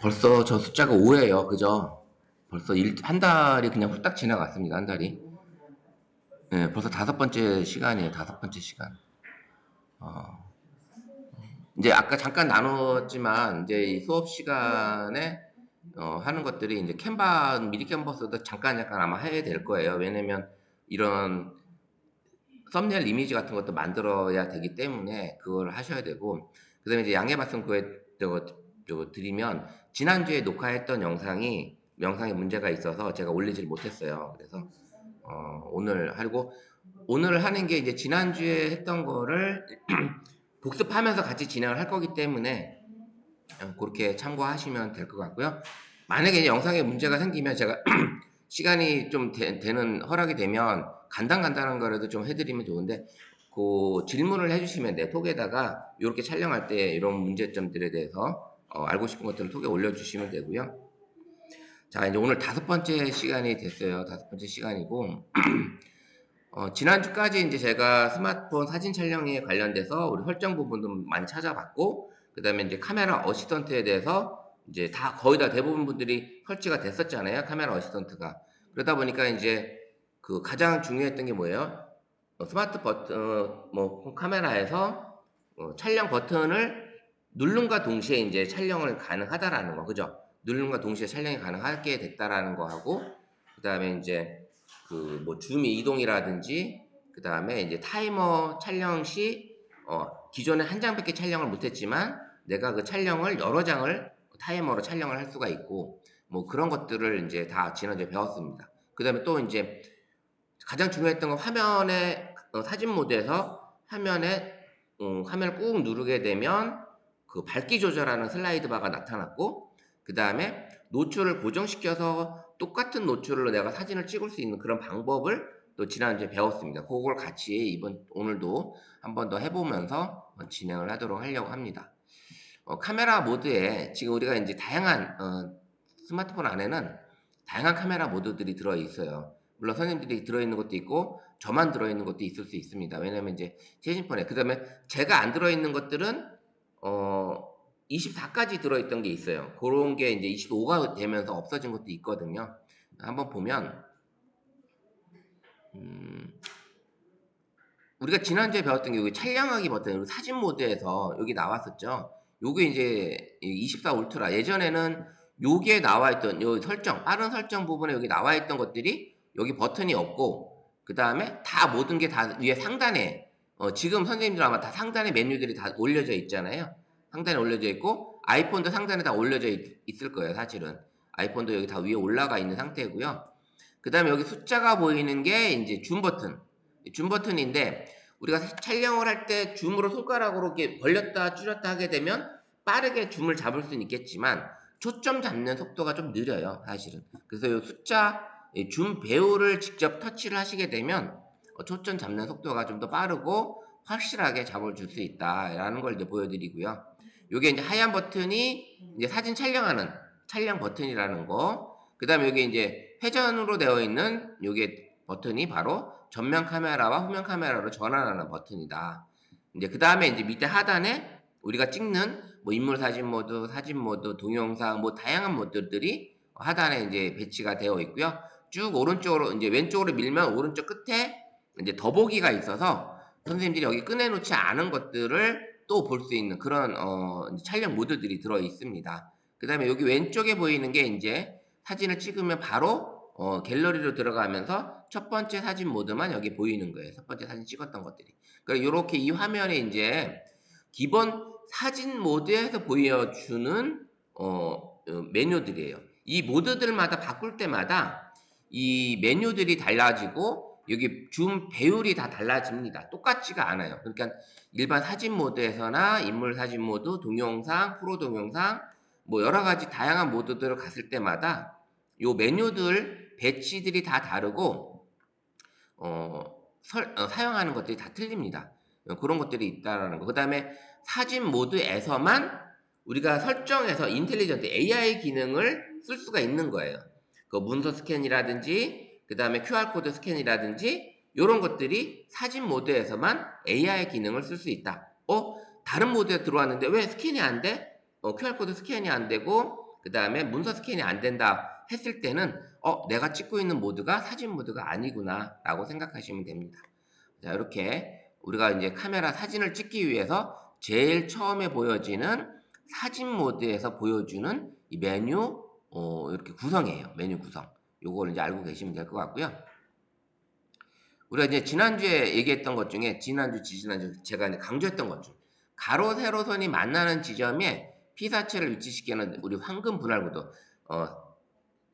벌써 저 숫자가 5예요. 그죠? 벌써 한 달이 그냥 후딱 지나갔습니다. 한 달이. 네, 벌써 다섯 번째 시간이에요. 다섯 번째 시간. 이제 아까 잠깐 나눴지만 이제 이 수업 시간에 하는 것들이 이제 캔바 미리 캔버스도 잠깐 아마 해야 될 거예요. 왜냐면 이런 썸네일 이미지 같은 것도 만들어야 되기 때문에 그걸 하셔야 되고, 그다음에 이제 양해 말씀 저거 드리면, 지난주에 녹화했던 영상에 문제가 있어서 제가 올리질 못했어요. 그래서 오늘 하고, 오늘 하는 게 이제 지난주에 했던 거를 복습하면서 같이 진행을 할 거기 때문에 그렇게 참고하시면 될 것 같고요. 만약에 이제 영상에 문제가 생기면 제가 시간이 좀 되는 허락이 되면 간단한 거라도 좀 해드리면 좋은데, 그 질문을 해주시면 톡에다가 이렇게 촬영할 때 이런 문제점들에 대해서 알고 싶은 것들을 톡에 올려주시면 되고요. 자, 이제 오늘 다섯 번째 시간이 됐어요. 다섯 번째 시간이고, 지난주까지 이제 제가 스마트폰 사진 촬영에 관련돼서 우리 설정 부분도 많이 찾아봤고, 그 다음에 이제 카메라 어시스턴트에 대해서 이제 거의 다 대부분 분들이 설치가 됐었잖아요. 카메라 어시스턴트가. 그러다 보니까 이제 그 가장 중요했던 게 뭐예요? 스마트 버튼, 카메라에서 촬영 버튼을 누른과 동시에 이제 촬영을 가능하다라는 거, 그죠? 누른과 동시에 촬영이 가능하게 됐다라는 거하고, 그 다음에 이제 그 뭐 줌 이동이라든지, 그 다음에 이제 타이머 촬영 시 기존에 한 장밖에 촬영을 못했지만 내가 그 촬영을 여러 장을 타이머로 촬영을 할 수가 있고, 뭐 그런 것들을 이제 다 지난주에 배웠습니다. 그 다음에 또 이제 가장 중요했던 건 화면에 사진 모드에서 화면을 꾹 누르게 되면 그 밝기 조절하는 슬라이드 바가 나타났고, 그 다음에 노출을 고정시켜서 똑같은 노출로 내가 사진을 찍을 수 있는 그런 방법을 또 지난주에 배웠습니다. 그걸 같이 오늘도 한 번 더 해보면서 진행을 하려고 합니다. 카메라 모드에 지금 우리가 이제 다양한 스마트폰 안에는 다양한 카메라 모드들이 들어 있어요. 물론 선생님들이 들어있는 것도 있고 저만 들어있는 것도 있을 수 있습니다. 왜냐면 이제 최신폰에, 그 다음에 제가 안 들어있는 것들은 24까지 들어있던 게 있어요. 그런 게 이제 25가 되면서 없어진 것도 있거든요. 한번 보면 우리가 지난주에 배웠던 게 여기 촬영하기 버튼, 여기 사진 모드에서 여기 나왔었죠. 요게 이제 24 울트라, 예전에는 요게 나와있던 요 설정, 빠른 설정 부분에 여기 나와있던 것들이 여기 버튼이 없고, 그 다음에 다 모든 게 다 위에 상단에, 지금 선생님들 아마 다 상단에 메뉴들이 다 올려져 있잖아요. 상단에 올려져 있고, 아이폰도 상단에 다 올려져 있을 거예요, 사실은. 아이폰도 여기 다 위에 올라가 있는 상태고요. 그 다음에 여기 숫자가 보이는 게 이제 줌 버튼. 줌 버튼인데, 우리가 촬영을 할 때 줌으로 손가락으로 이렇게 벌렸다 줄였다 하게 되면 빠르게 줌을 잡을 수는 있겠지만 초점 잡는 속도가 좀 느려요, 사실은. 그래서 이 숫자, 줌 배우를 직접 터치를 하시게 되면 초점 잡는 속도가 좀 더 빠르고 확실하게 잡아줄 수 있다라는 걸 이제 보여드리고요. 요게 이제 하얀 버튼이 이제 사진 촬영하는 촬영 버튼이라는 거. 그 다음에 여기 이제 회전으로 되어 있는 요게 버튼이 바로 전면 카메라와 후면 카메라로 전환하는 버튼이다. 이제 그 다음에 이제 밑에 하단에 우리가 찍는 뭐 인물 사진 모드, 동영상, 뭐 다양한 모드들이 하단에 이제 배치가 되어 있고요. 쭉 오른쪽으로 이제 왼쪽으로 밀면 오른쪽 끝에 이제 더보기가 있어서 선생님들이 여기 꺼내놓지 않은 것들을 또 볼 수 있는 그런 촬영 모드들이 들어 있습니다. 그 다음에 여기 왼쪽에 보이는 게 이제 사진을 찍으면 바로 갤러리로 들어가면서 첫 번째 사진 모드만 여기 보이는 거예요. 첫 번째 사진 찍었던 것들이. 그러니까 이렇게 이 화면에 이제 기본 사진 모드에서 보여주는 메뉴들이에요. 이 모드들마다 바꿀 때마다 이 메뉴들이 달라지고 여기 줌 배율이 다 달라집니다. 똑같지가 않아요. 그러니까 일반 사진 모드에서나 인물 사진 모드, 동영상, 프로 동영상, 뭐 여러 가지 다양한 모드들을 갔을 때마다 요 메뉴들 배치들이 다 다르고 사용하는 것들이 다 틀립니다. 그런 것들이 있다라는 거. 그 다음에 사진 모드에서만 우리가 설정해서 인텔리전트 AI 기능을 쓸 수가 있는 거예요. 그 문서 스캔이라든지, 그 다음에 QR코드 스캔이라든지, 이런 것들이 사진 모드에서만 AI 기능을 쓸 수 있다. 다른 모드에 들어왔는데 왜 스캔이 안 돼? QR코드 스캔이 안 되고, 그 다음에 문서 스캔이 안 된다 했을 때는 내가 찍고 있는 모드가 사진 모드가 아니구나 라고 생각하시면 됩니다. 자, 이렇게 우리가 이제 카메라 사진을 찍기 위해서 제일 처음에 보여지는 사진 모드에서 보여주는 이 메뉴 이렇게 구성이에요. 메뉴 구성. 요걸 이제 알고 계시면 될 것 같고요. 우리가 이제 지난주에 얘기했던 것 중에 지난주 제가 이제 강조했던 것 중 가로 세로선이 만나는 지점에 피사체를 위치시키는 우리 황금 분할구도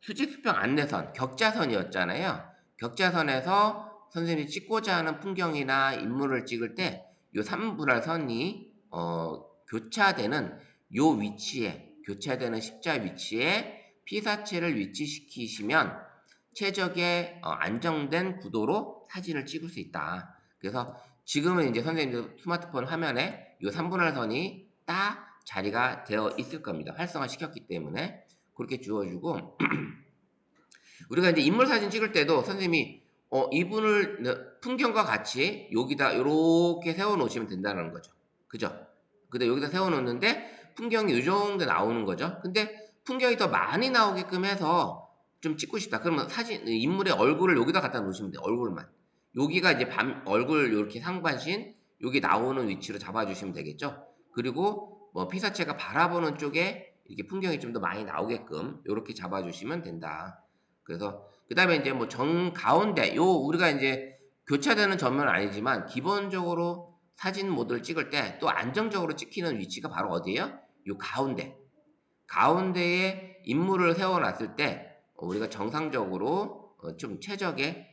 수직수평 안내선 격자선이었잖아요. 격자선에서 선생님이 찍고자 하는 풍경이나 인물을 찍을 때 요 3분할선이 교차되는 요 위치에 교차되는 십자 위치에 피사체를 위치시키시면 최적의 안정된 구도로 사진을 찍을 수 있다. 그래서 지금은 이제 선생님들 스마트폰 화면에 이 3분할선이 딱 자리가 되어 있을 겁니다. 활성화 시켰기 때문에 그렇게 주어주고 우리가 이제 인물 사진 찍을 때도 선생님이 이분을 풍경과 같이 여기다 이렇게 세워 놓으시면 된다는 거죠. 그죠? 근데 여기다 세워 놓는데 풍경이 이 정도 나오는 거죠. 근데 풍경이 더 많이 나오게끔 해서 좀 찍고 싶다. 그러면 사진 인물의 얼굴을 여기다 갖다 놓으시면 돼요. 얼굴만. 여기가 이제 얼굴 이렇게 상반신 여기 나오는 위치로 잡아주시면 되겠죠. 그리고 뭐 피사체가 바라보는 쪽에 이렇게 풍경이 좀 더 많이 나오게끔 이렇게 잡아주시면 된다. 그래서 그 다음에 이제 뭐 정 가운데 요 우리가 이제 교차되는 점은 아니지만 기본적으로 사진 모드를 찍을 때 또 안정적으로 찍히는 위치가 바로 어디예요? 요 가운데에 인물을 세워놨을 때 우리가 정상적으로 좀 최적의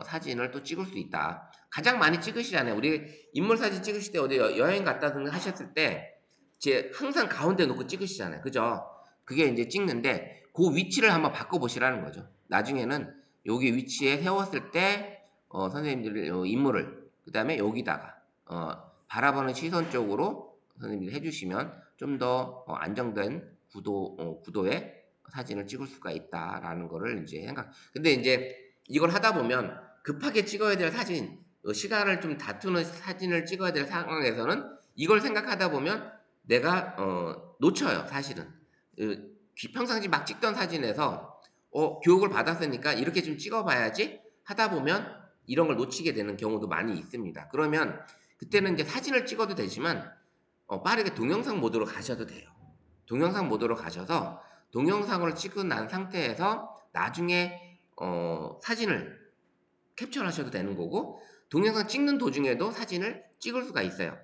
사진을 또 찍을 수 있다. 가장 많이 찍으시잖아요. 우리 인물 사진 찍으실 때 어디 여행 갔다든가 하셨을 때 이제 항상 가운데 놓고 찍으시잖아요. 그죠? 그게 이제 찍는데 그 위치를 한번 바꿔보시라는 거죠. 나중에는 여기 위치에 세웠을 때 선생님들이 인물을 그 다음에 여기다가 바라보는 시선 쪽으로 선생님들이 해주시면 좀 더 안정된 구도의 사진을 찍을 수가 있다라는 거를 이제 근데 이제 이걸 하다 보면 급하게 찍어야 될 사진, 시간을 좀 다투는 사진을 찍어야 될 상황에서는 이걸 생각하다 보면 내가 놓쳐요, 사실은. 평상시 막 찍던 사진에서 교육을 받았으니까 이렇게 좀 찍어봐야지 하다 보면 이런 걸 놓치게 되는 경우도 많이 있습니다. 그러면 그때는 이제 사진을 찍어도 되지만 빠르게 동영상 모드로 가셔도 돼요. 동영상 모드로 가셔서 동영상으로 찍고 난 상태에서 나중에 사진을 캡처를 하셔도 되는 거고 동영상 찍는 도중에도 사진을 찍을 수가 있어요.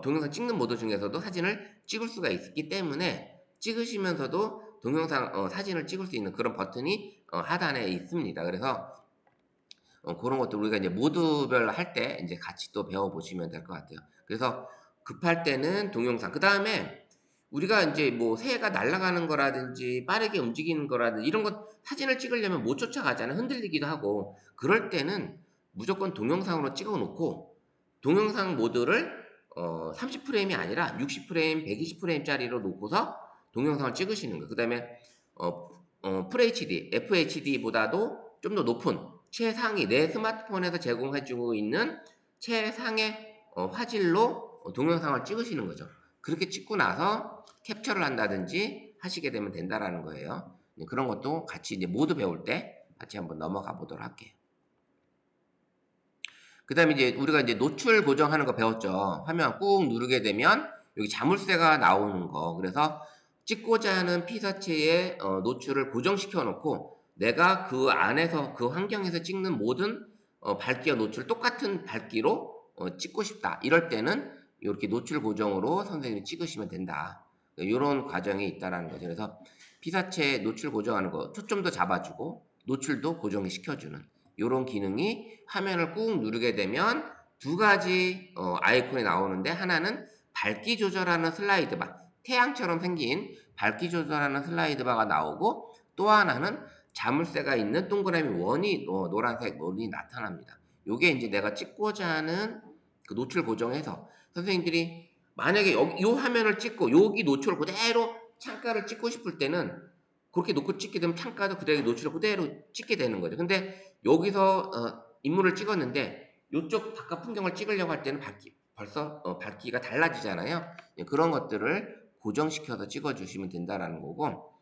동영상 찍는 모드 중에서도 사진을 찍을 수가 있기 때문에 찍으시면서도 동영상 사진을 찍을 수 있는 그런 버튼이 하단에 있습니다. 그래서 그런 것도 우리가 이제 모드별 할 때 이제 같이 또 배워보시면 될 것 같아요. 그래서 급할 때는 동영상, 그 다음에 우리가 이제 뭐 새가 날아가는 거라든지 빠르게 움직이는 거라든지 이런 것 사진을 찍으려면 못 쫓아가잖아요. 흔들리기도 하고 그럴 때는 무조건 동영상으로 찍어 놓고 동영상 모드를 30프레임이 아니라 60프레임, 120프레임짜리로 놓고서 동영상을 찍으시는 거예요. 그 다음에 FHD, FHD보다도 좀 더 높은 최상위 내 스마트폰에서 제공해주고 있는 최상의 화질로 동영상을 찍으시는 거죠. 그렇게 찍고 나서 캡처를 한다든지 하시게 되면 된다라는 거예요. 그런 것도 같이 이제 모두 배울 때 같이 한번 넘어가 보도록 할게요. 그 다음에 이제 우리가 이제 노출 고정하는 거 배웠죠. 화면 꾹 누르게 되면 여기 자물쇠가 나오는 거. 그래서 찍고자 하는 피사체의 노출을 고정시켜 놓고 내가 그 안에서 그 환경에서 찍는 모든 밝기와 노출 똑같은 밝기로 찍고 싶다. 이럴 때는 이렇게 노출 고정으로 선생님이 찍으시면 된다. 이런 과정이 있다라는 거죠. 그래서 피사체 노출 고정하는 거 초점도 잡아주고 노출도 고정을 시켜주는 이런 기능이 화면을 꾹 누르게 되면 두 가지 아이콘이 나오는데 하나는 밝기 조절하는 슬라이드 바, 태양처럼 생긴 밝기 조절하는 슬라이드 바가 나오고 또 하나는 자물쇠가 있는 동그라미 원이 노란색 원이 나타납니다. 요게 이제 내가 찍고자 하는 그 노출 고정해서 선생님들이 만약에 이 화면을 찍고 여기 노출을 그대로 창가를 찍고 싶을 때는 그렇게 놓고 찍게 되면 창가도 그대로 노출을 그대로 찍게 되는 거죠. 근데 여기서 인물을 찍었는데 이쪽 바깥 풍경을 찍으려고 할 때는 벌써 밝기가 달라지잖아요. 그런 것들을 고정시켜서 찍어주시면 된다라는 거고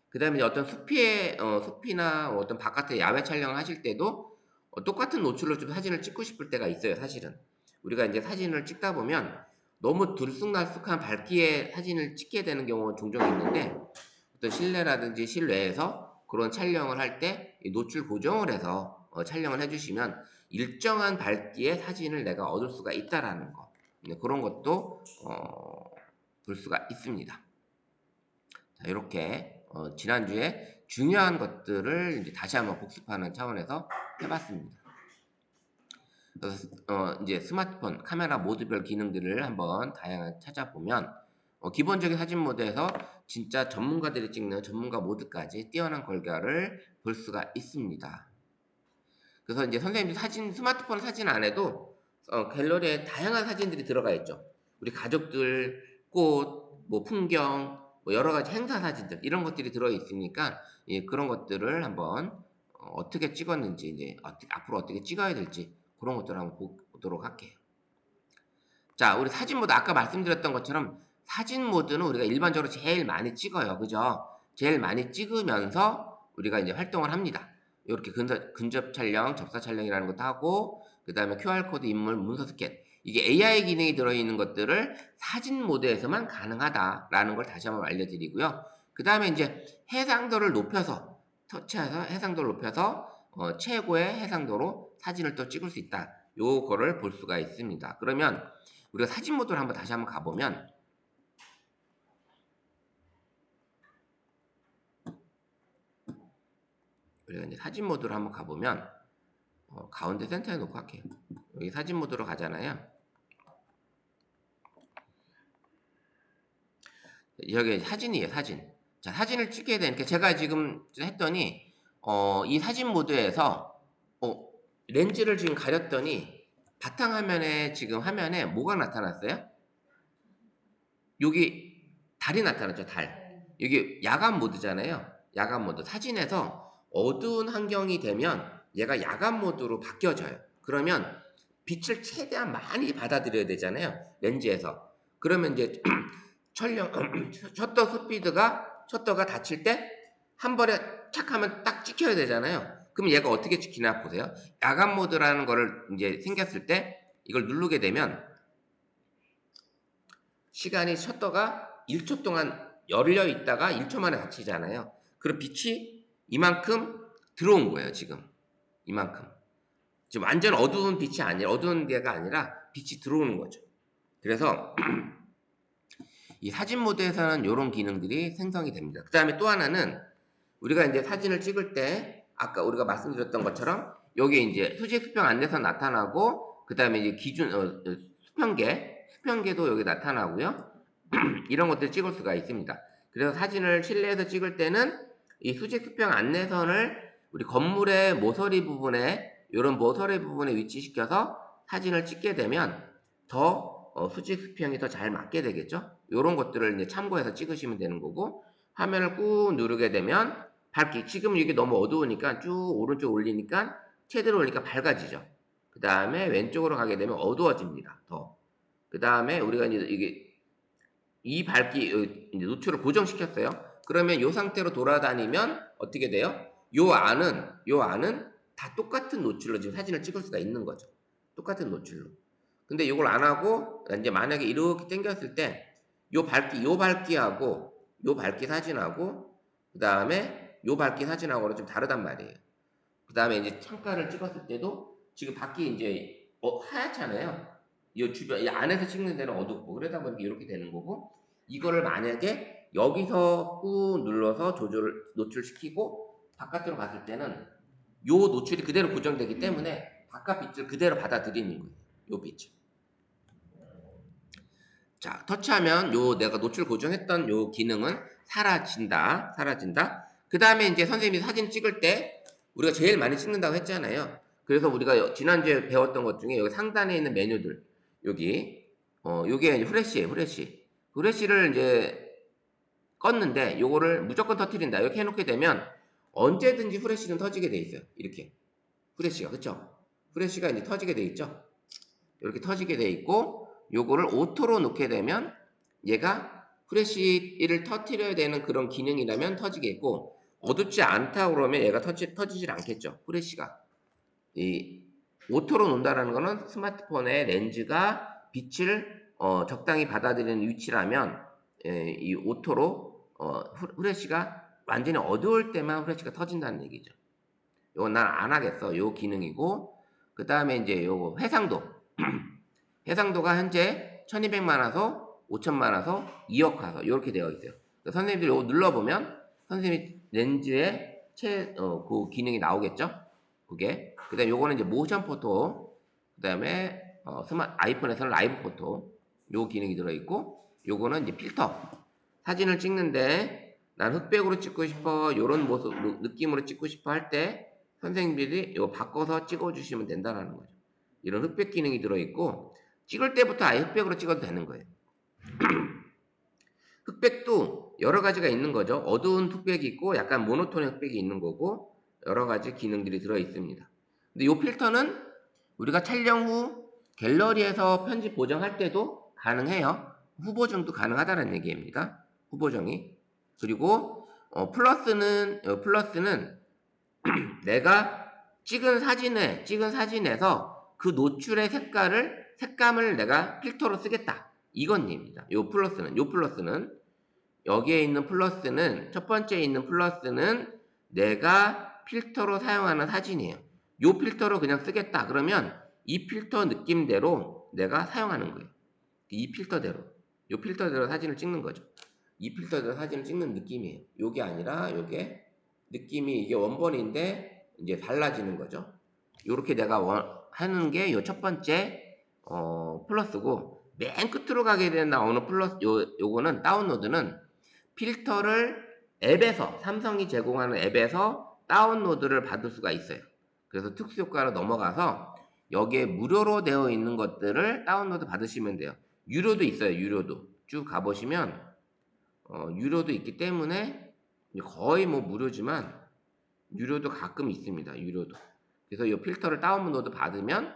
그 다음에 어떤 숲이나 어떤 바깥에 야외 촬영을 하실 때도 똑같은 노출로 좀 사진을 찍고 싶을 때가 있어요, 사실은. 우리가 이제 사진을 찍다 보면 너무 들쑥날쑥한 밝기에 사진을 찍게 되는 경우가 종종 있는데, 어떤 실내라든지 실외에서 그런 촬영을 할 때 노출 고정을 해서 촬영을 해주시면 일정한 밝기의 사진을 내가 얻을 수가 있다라는 거. 그런 것도 볼 수가 있습니다. 자, 이렇게 지난주에 중요한 것들을 이제 다시 한번 복습하는 차원에서 해봤습니다. 그래서 이제 스마트폰 카메라 모드별 기능들을 한번 다양하게 찾아보면 기본적인 사진 모드에서 진짜 전문가들이 찍는 전문가 모드까지 뛰어난 결과를 볼 수가 있습니다. 그래서 이제 선생님들 스마트폰 사진 안에도 갤러리에 다양한 사진들이 들어가 있죠. 우리 가족들, 꽃, 뭐 풍경, 뭐 여러 가지 행사 사진들 이런 것들이 들어 있으니까 그런 것들을 한번 어떻게 찍었는지 이제 앞으로 어떻게 찍어야 될지 그런 것들을 한번 보도록 할게요. 자, 우리 사진 모드 아까 말씀드렸던 것처럼 사진 모드는 우리가 일반적으로 제일 많이 찍어요. 그죠? 제일 많이 찍으면서 우리가 이제 활동을 합니다. 이렇게 근접 촬영, 접사 촬영이라는 것도 하고, 그 다음에 QR코드 인물 문서 스캔. 이게 AI 기능이 들어있는 것들을 사진 모드에서만 가능하다라는 걸 다시 한번 알려드리고요. 그 다음에 이제 해상도를 높여서, 터치해서 해상도를 높여서 최고의 해상도로 사진을 또 찍을 수 있다. 요거를 볼 수가 있습니다. 그러면 우리가 사진 모드를 다시 한번 가보면 우리가 이제 사진 모드로 한번 가보면 가운데 센터에 놓고 할게요. 여기 사진 모드로 가잖아요. 여기 사진이에요, 사진. 자, 사진을 찍게 되니까 제가 지금 했더니 이 사진 모드에서 렌즈를 지금 가렸더니 바탕화면에 지금 화면에 뭐가 나타났어요? 여기 달이 나타났죠, 달. 여기 야간 모드잖아요. 야간 모드. 사진에서 어두운 환경이 되면 얘가 야간 모드로 바뀌어져요. 그러면 빛을 최대한 많이 받아들여야 되잖아요. 렌즈에서. 그러면 이제 셔터가 닫힐 때 한 번에 착 하면 딱 찍혀야 되잖아요. 그럼 얘가 어떻게 찍히나 보세요. 야간 모드라는 거를 이제 생겼을 때 이걸 누르게 되면 시간이 셔터가 1초 동안 열려 있다가 1초 만에 닫히잖아요. 그럼 빛이 이만큼 들어온 거예요, 지금. 이만큼. 지금 완전 어두운 빛이 아니라, 어두운 데가 아니라 빛이 들어오는 거죠. 그래서 이 사진 모드에서는 이런 기능들이 생성이 됩니다. 그 다음에 또 하나는 우리가 이제 사진을 찍을 때 아까 우리가 말씀드렸던 것처럼 여기 이제 수직 수평 안내선 나타나고 그 다음에 이제 수평계도 여기 나타나고요. 이런 것들 찍을 수가 있습니다. 그래서 사진을 실내에서 찍을 때는 이 수직 수평 안내선을 우리 건물의 모서리 부분에 이런 모서리 부분에 위치시켜서 사진을 찍게 되면 더 수직 수평이 더 잘 맞게 되겠죠. 이런 것들을 이제 참고해서 찍으시면 되는 거고 화면을 꾹 누르게 되면 밝기 지금 이게 너무 어두우니까 쭉 오른쪽 올리니까 최대로 올리니까 밝아지죠. 그 다음에 왼쪽으로 가게 되면 어두워집니다. 더. 그 다음에 우리가 이제 이게 이 밝기 이제 노출을 고정시켰어요. 그러면 이 상태로 돌아다니면 어떻게 돼요? 요 안은 다 똑같은 노출로 지금 사진을 찍을 수가 있는 거죠. 똑같은 노출로. 근데 이걸 안 하고 이제 만약에 이렇게 당겼을 때 요 밝기하고 요 밝기 사진하고 그 다음에 요 밝기 사진하고는 좀 다르단 말이에요. 그 다음에 이제 창가를 찍었을 때도 지금 밖이 이제 하얗잖아요. 이 주변, 이 안에서 찍는 데는 어둡고 그러다 보니까 이렇게 되는 거고 이거를 만약에 여기서 꾹 눌러서 노출시키고 바깥으로 갔을 때는 요 노출이 그대로 고정되기 때문에 바깥 빛을 그대로 받아들이는 거예요. 요 빛을. 자, 터치하면 내가 노출 고정했던 요 기능은 사라진다. 그 다음에 이제 선생님이 사진 찍을 때 우리가 제일 많이 찍는다고 했잖아요. 그래서 우리가 지난주에 배웠던 것 중에 여기 상단에 있는 메뉴들 요게 후레쉬예요, 후레쉬. 후레쉬를 이제 껐는데 요거를 무조건 터뜨린다. 이렇게 해놓게 되면 언제든지 후레쉬는 터지게 돼 있어요. 이렇게 후레쉬가 그쵸? 후레쉬가 이제 터지게 돼 있죠. 이렇게 터지게 돼 있고 요거를 오토로 놓게 되면 얘가 후레쉬를 터트려야 되는 그런 기능이라면 터지겠고, 어둡지 않다 그러면 얘가 터지질 않겠죠. 후레쉬가. 이 오토로 논다라는 거는 스마트폰의 렌즈가 빛을 적당히 받아들이는 위치라면 이 오토로 후레쉬가 완전히 어두울 때만 후레쉬가 터진다는 얘기죠. 이건 난 안 하겠어. 요 기능이고, 그 다음에 이제 요 해상도. 해상도가 현재 1200만 화소, 5000만 화소, 2억 화소 이렇게 되어 있어요. 선생님들 이거 눌러보면 선생님이 렌즈에 그 기능이 나오겠죠? 그게. 그 다음에 요거는 이제 모션 포토, 그 다음에 아이폰에서는 라이브 포토 요 기능이 들어있고, 요거는 이제 필터. 사진을 찍는데 난 흑백으로 찍고 싶어, 요런 모습 느낌으로 찍고 싶어 할 때 선생님들이 이거 바꿔서 찍어주시면 된다는 거죠. 이런 흑백 기능이 들어있고, 찍을 때부터 아예 흑백으로 찍어도 되는 거예요. 흑백도 여러 가지가 있는 거죠. 어두운 흑백이 있고 약간 모노톤의 흑백이 있는 거고, 여러 가지 기능들이 들어 있습니다. 근데 이 필터는 우리가 촬영 후 갤러리에서 편집 보정할 때도 가능해요. 후보정도 가능하다는 얘기입니다. 후보정이. 그리고 플러스는 내가 찍은 사진에서 그 노출의 색감을 내가 필터로 쓰겠다. 이건 얘기입니다. 요 플러스는 여기에 있는 플러스는, 첫 번째에 있는 플러스는 내가 필터로 사용하는 사진이에요. 요 필터로 그냥 쓰겠다. 그러면 이 필터 느낌대로 내가 사용하는 거예요. 이 필터대로. 요 필터대로 사진을 찍는 거죠. 이 필터대로 사진을 찍는 느낌이에요. 요게 아니라 요게 느낌이 이게 원본인데 이제 달라지는 거죠. 요렇게 내가 하는 게 요 첫 번째 플러스고, 맨 끝으로 가게 되는 나오는 플러스 요거는 다운로드는 필터를 앱에서, 삼성이 제공하는 앱에서 다운로드를 받을 수가 있어요. 그래서 특수효과로 넘어가서 여기에 무료로 되어 있는 것들을 다운로드 받으시면 돼요. 유료도 있어요. 유료도 쭉 가보시면 유료도 있기 때문에 거의 뭐 무료지만 유료도 가끔 있습니다. 유료도. 그래서 이 필터를 다운로드 받으면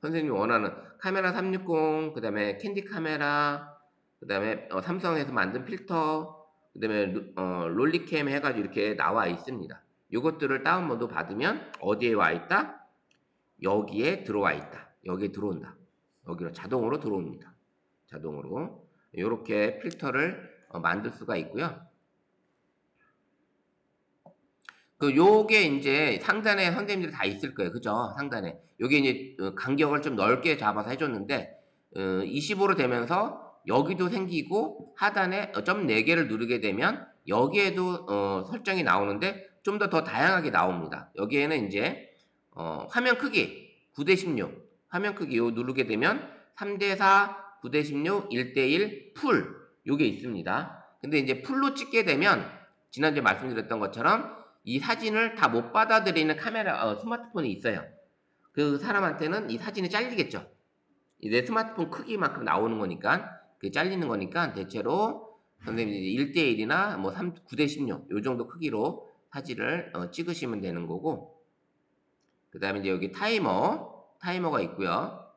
선생님이 원하는 카메라 360, 그 다음에 캔디 카메라, 그 다음에 삼성에서 만든 필터, 그 다음에 롤리캠 해가지고 이렇게 나와 있습니다. 이것들을 다운로드 받으면 어디에 와 있다? 여기에 들어와 있다. 여기에 들어온다. 여기로 자동으로 들어옵니다. 자동으로. 이렇게 필터를 만들 수가 있고요. 요게 이제 상단에 선생님들이 다 있을 거예요. 그죠? 상단에. 요게 이제 간격을 좀 넓게 잡아서 해줬는데, 25로 되면서 여기도 생기고, 하단에 점 4개를 누르게 되면 여기에도 설정이 나오는데 좀 더 다양하게 나옵니다. 여기에는 이제 화면 크기 9:16 화면 크기 요 누르게 되면 3:4 9:16 1:1 풀 요게 있습니다. 근데 이제 풀로 찍게 되면 지난주에 말씀드렸던 것처럼 이 사진을 다 못 받아들이는 카메라 스마트폰이 있어요. 그 사람한테는 이 사진이 잘리겠죠. 내 스마트폰 크기만큼 나오는 거니까, 그게 잘리는 거니까 대체로 선생님이 1:1이나 뭐 9:16 요 정도 크기로 사진을 찍으시면 되는 거고, 그 다음에 이제 여기 타이머가 있고요.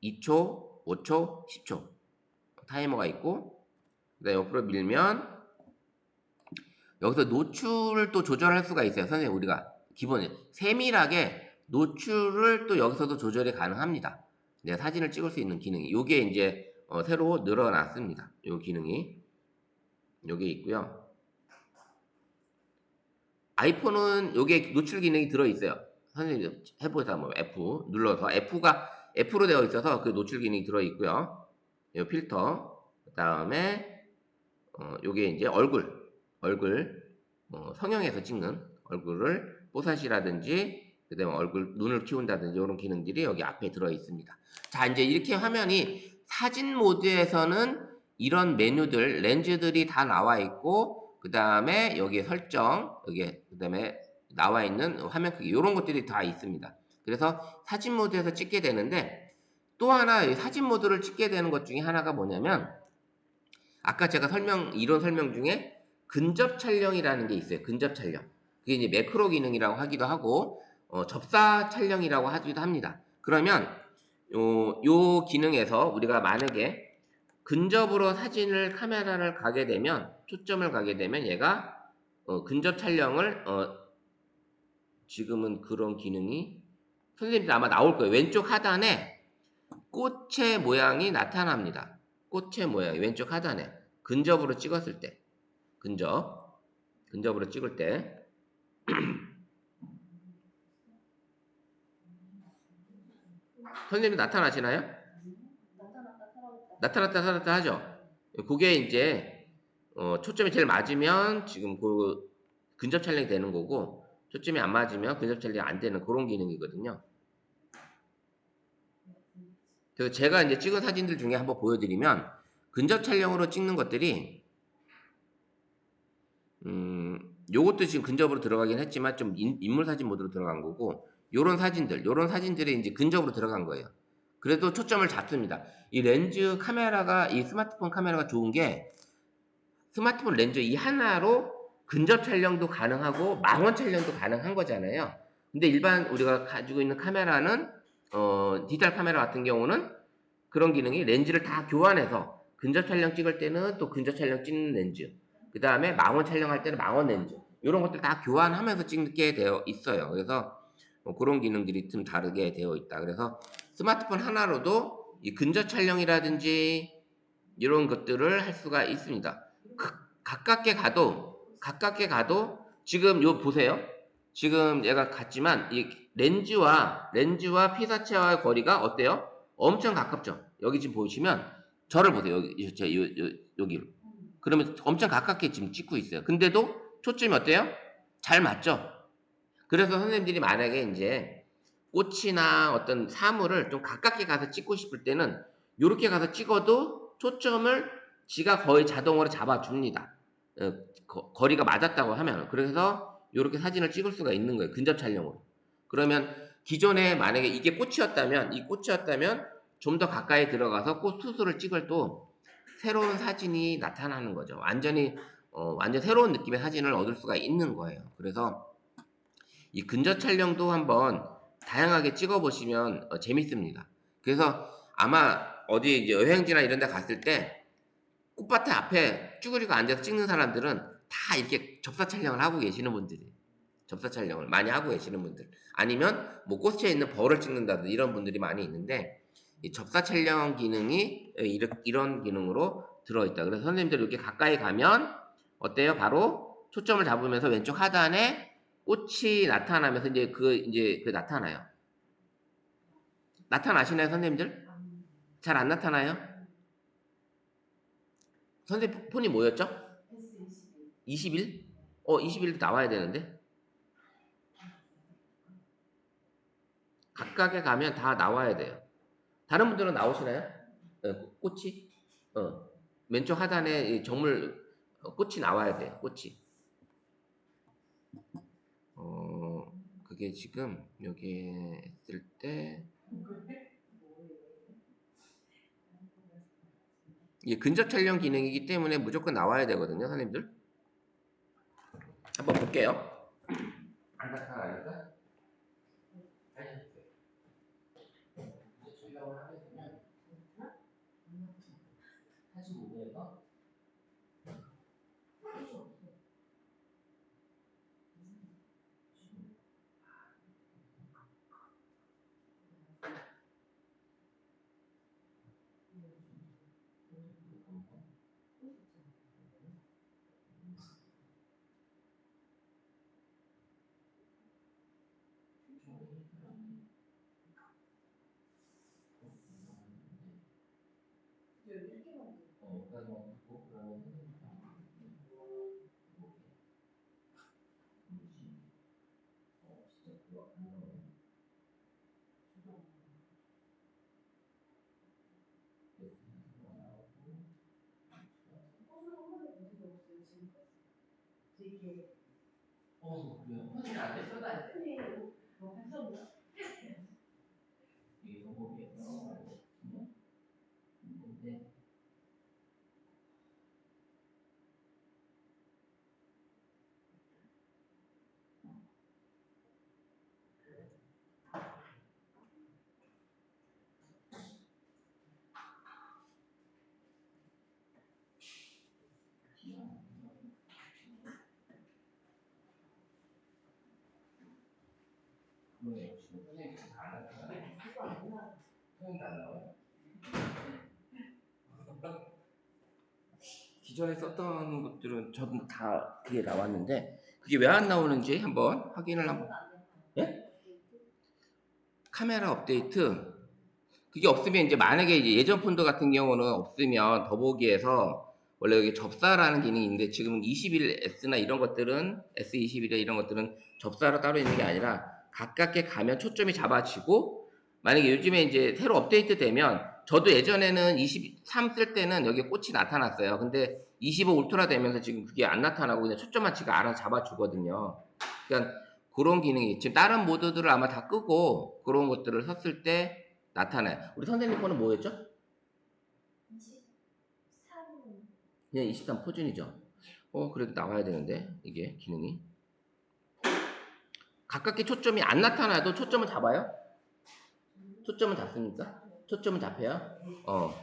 2초, 5초, 10초 타이머가 있고, 그 다음에 옆으로 밀면 여기서 노출을 또 조절할 수가 있어요. 선생님, 우리가 기본에 세밀하게 노출을 또 여기서도 조절이 가능합니다. 내가 사진을 찍을 수 있는 기능이 요게 이제 새로 늘어났습니다. 요 기능이 요게 있고요. 아이폰은 요게 노출 기능이 들어있어요. 선생님 해보자. 뭐 F 눌러서 F로 되어 있어서 그 노출 기능이 들어있고요. 요 필터, 그 다음에 요게 이제 얼굴 성형해서 찍는 얼굴을 뽀사시라든지, 그 다음에 눈을 키운다든지 이런 기능들이 여기 앞에 들어 있습니다. 자, 이제 이렇게 화면이 사진 모드에서는 이런 메뉴들, 렌즈들이 다 나와 있고, 그 다음에 여기에 설정, 그 다음에 나와 있는 화면 크기, 이런 것들이 다 있습니다. 그래서 사진 모드에서 찍게 되는데, 또 하나 사진 모드를 찍게 되는 것 중에 하나가 뭐냐면, 아까 제가 이론 설명 중에 근접 촬영이라는 게 있어요. 근접 촬영. 그게 이제 매크로 기능이라고 하기도 하고, 접사 촬영이라고 하기도 합니다. 그러면 요 기능에서 우리가 만약에 근접으로 사진을 카메라를 가게 되면 초점을 가게 되면 얘가 근접 촬영을 지금은 그런 기능이 선생님들 아마 나올 거예요. 왼쪽 하단에 꽃의 모양이 나타납니다. 꽃의 모양이 왼쪽 하단에 근접으로 찍었을 때 근접으로 찍을 때 선생님 나타나시나요? 나타났다 사라졌다 하죠. 그게 이제 초점이 제일 맞으면 지금 그 근접 촬영이 되는 거고 초점이 안 맞으면 근접 촬영이 안 되는 그런 기능이거든요. 그래서 제가 이제 찍은 사진들 중에 한번 보여드리면 근접 촬영으로 찍는 것들이 요것도 지금 근접으로 들어가긴 했지만 좀 인물 사진 모드로 들어간 거고 요런 사진들이 이제 근접으로 들어간 거예요. 그래도 초점을 잡습니다. 이 렌즈 카메라가 이 스마트폰 카메라가 좋은 게 스마트폰 렌즈 이 하나로 근접 촬영도 가능하고 망원 촬영도 가능한 거잖아요. 근데 일반 우리가 가지고 있는 카메라는 디지털 카메라 같은 경우는 그런 기능이 렌즈를 다 교환해서 근접 촬영 찍을 때는 또 근접 촬영 찍는 렌즈, 그 다음에 망원 촬영할 때는 망원 렌즈, 이런 것들 다 교환하면서 찍게 되어 있어요. 그래서 그런 기능들이 좀 다르게 되어 있다. 그래서 스마트폰 하나로도 이 근접 촬영이라든지 이런 것들을 할 수가 있습니다. 가깝게 가도 지금 요 보세요. 지금 얘가 같지만 이 렌즈와 피사체와의 거리가 어때요? 엄청 가깝죠. 여기 지금 보시면 저를 보세요. 여기로. 그러면 엄청 가깝게 지금 찍고 있어요. 근데도 초점이 어때요? 잘 맞죠? 그래서 선생님들이 만약에 이제 꽃이나 어떤 사물을 좀 가깝게 가서 찍고 싶을 때는 이렇게 가서 찍어도 초점을 지가 거의 자동으로 잡아줍니다. 거리가 맞았다고 하면. 그래서 이렇게 사진을 찍을 수가 있는 거예요. 근접 촬영으로. 그러면 기존에 만약에 이게 꽃이었다면 좀 더 가까이 들어가서 꽃 수술을 찍을 또 새로운 사진이 나타나는 거죠. 완전 새로운 느낌의 사진을 얻을 수가 있는 거예요. 그래서 이 근접 촬영도 한번 다양하게 찍어 보시면 재밌습니다. 그래서 아마 어디 이제 여행지나 이런 데 갔을 때 꽃밭에 앞에 쭈그리고 앉아서 찍는 사람들은 다 이렇게 접사 촬영을 하고 계시는 분들이, 접사 촬영을 많이 하고 계시는 분들, 아니면 뭐 꽃에 있는 벌을 찍는다든지 이런 분들이 많이 있는데, 이 접사 촬영 기능이 이런 기능으로 들어있다. 그래서 선생님들 이렇게 가까이 가면 어때요? 바로 초점을 잡으면서 왼쪽 하단에 꽃이 나타나면서 이제 그 나타나요. 나타나시나요, 선생님들? 잘 안 나타나요? 선생님 폰이 뭐였죠? 21? 21도 나와야 되는데. 각각에 가면 다 나와야 돼요. 다른 분들은 나오시나요? 꽃이? 왼쪽 하단에 이 정물 꽃이 나와야 돼요. 꽃이. 그게 지금 여기에 했을 때 이게 근접 촬영 기능이기 때문에 무조건 나와야 되거든요, 선생님들. 한번 볼게요. 안 나타나니까. 촬영을 하게 되면 사진 모드에서 그래요? 사진 안 됐어? 이게 방법이에요. 근데 그러네요. 지금 선생님 지금 다안 나와요? 선생님도 안 나와요? 기존에 썼던 것들은 저도 다 그게 나왔는데 그게 왜 안 나오는지 한번 확인을 한번. 예? 카메라 업데이트 그게 없으면 이제 만약에 이제 예전 폰드 같은 경우는 없으면 더보기에서 원래 여기 접사라는 기능이 있는데 지금 21S나 이런 것들은 S21이나 이런 것들은 접사로 따로 있는 게 아니라 가깝게 가면 초점이 잡아지고 만약에 요즘에 이제 새로 업데이트 되면 저도 예전에는 23 쓸 때는 여기 꽃이 나타났어요. 근데 25 울트라 되면서 지금 그게 안 나타나고 그냥 초점만 지가 알아서 잡아주거든요. 그러니까 그런 기능이 지금 다른 모드들을 아마 다 끄고 그런 것들을 썼을 때 나타나요. 우리 선생님 거는 뭐였죠? 23. 그냥 23 표준이죠. 그래도 나와야 되는데 이게 기능이 가깝게 초점이 안 나타나도 초점을 잡아요? 초점을 잡습니까? 초점을 잡혀요?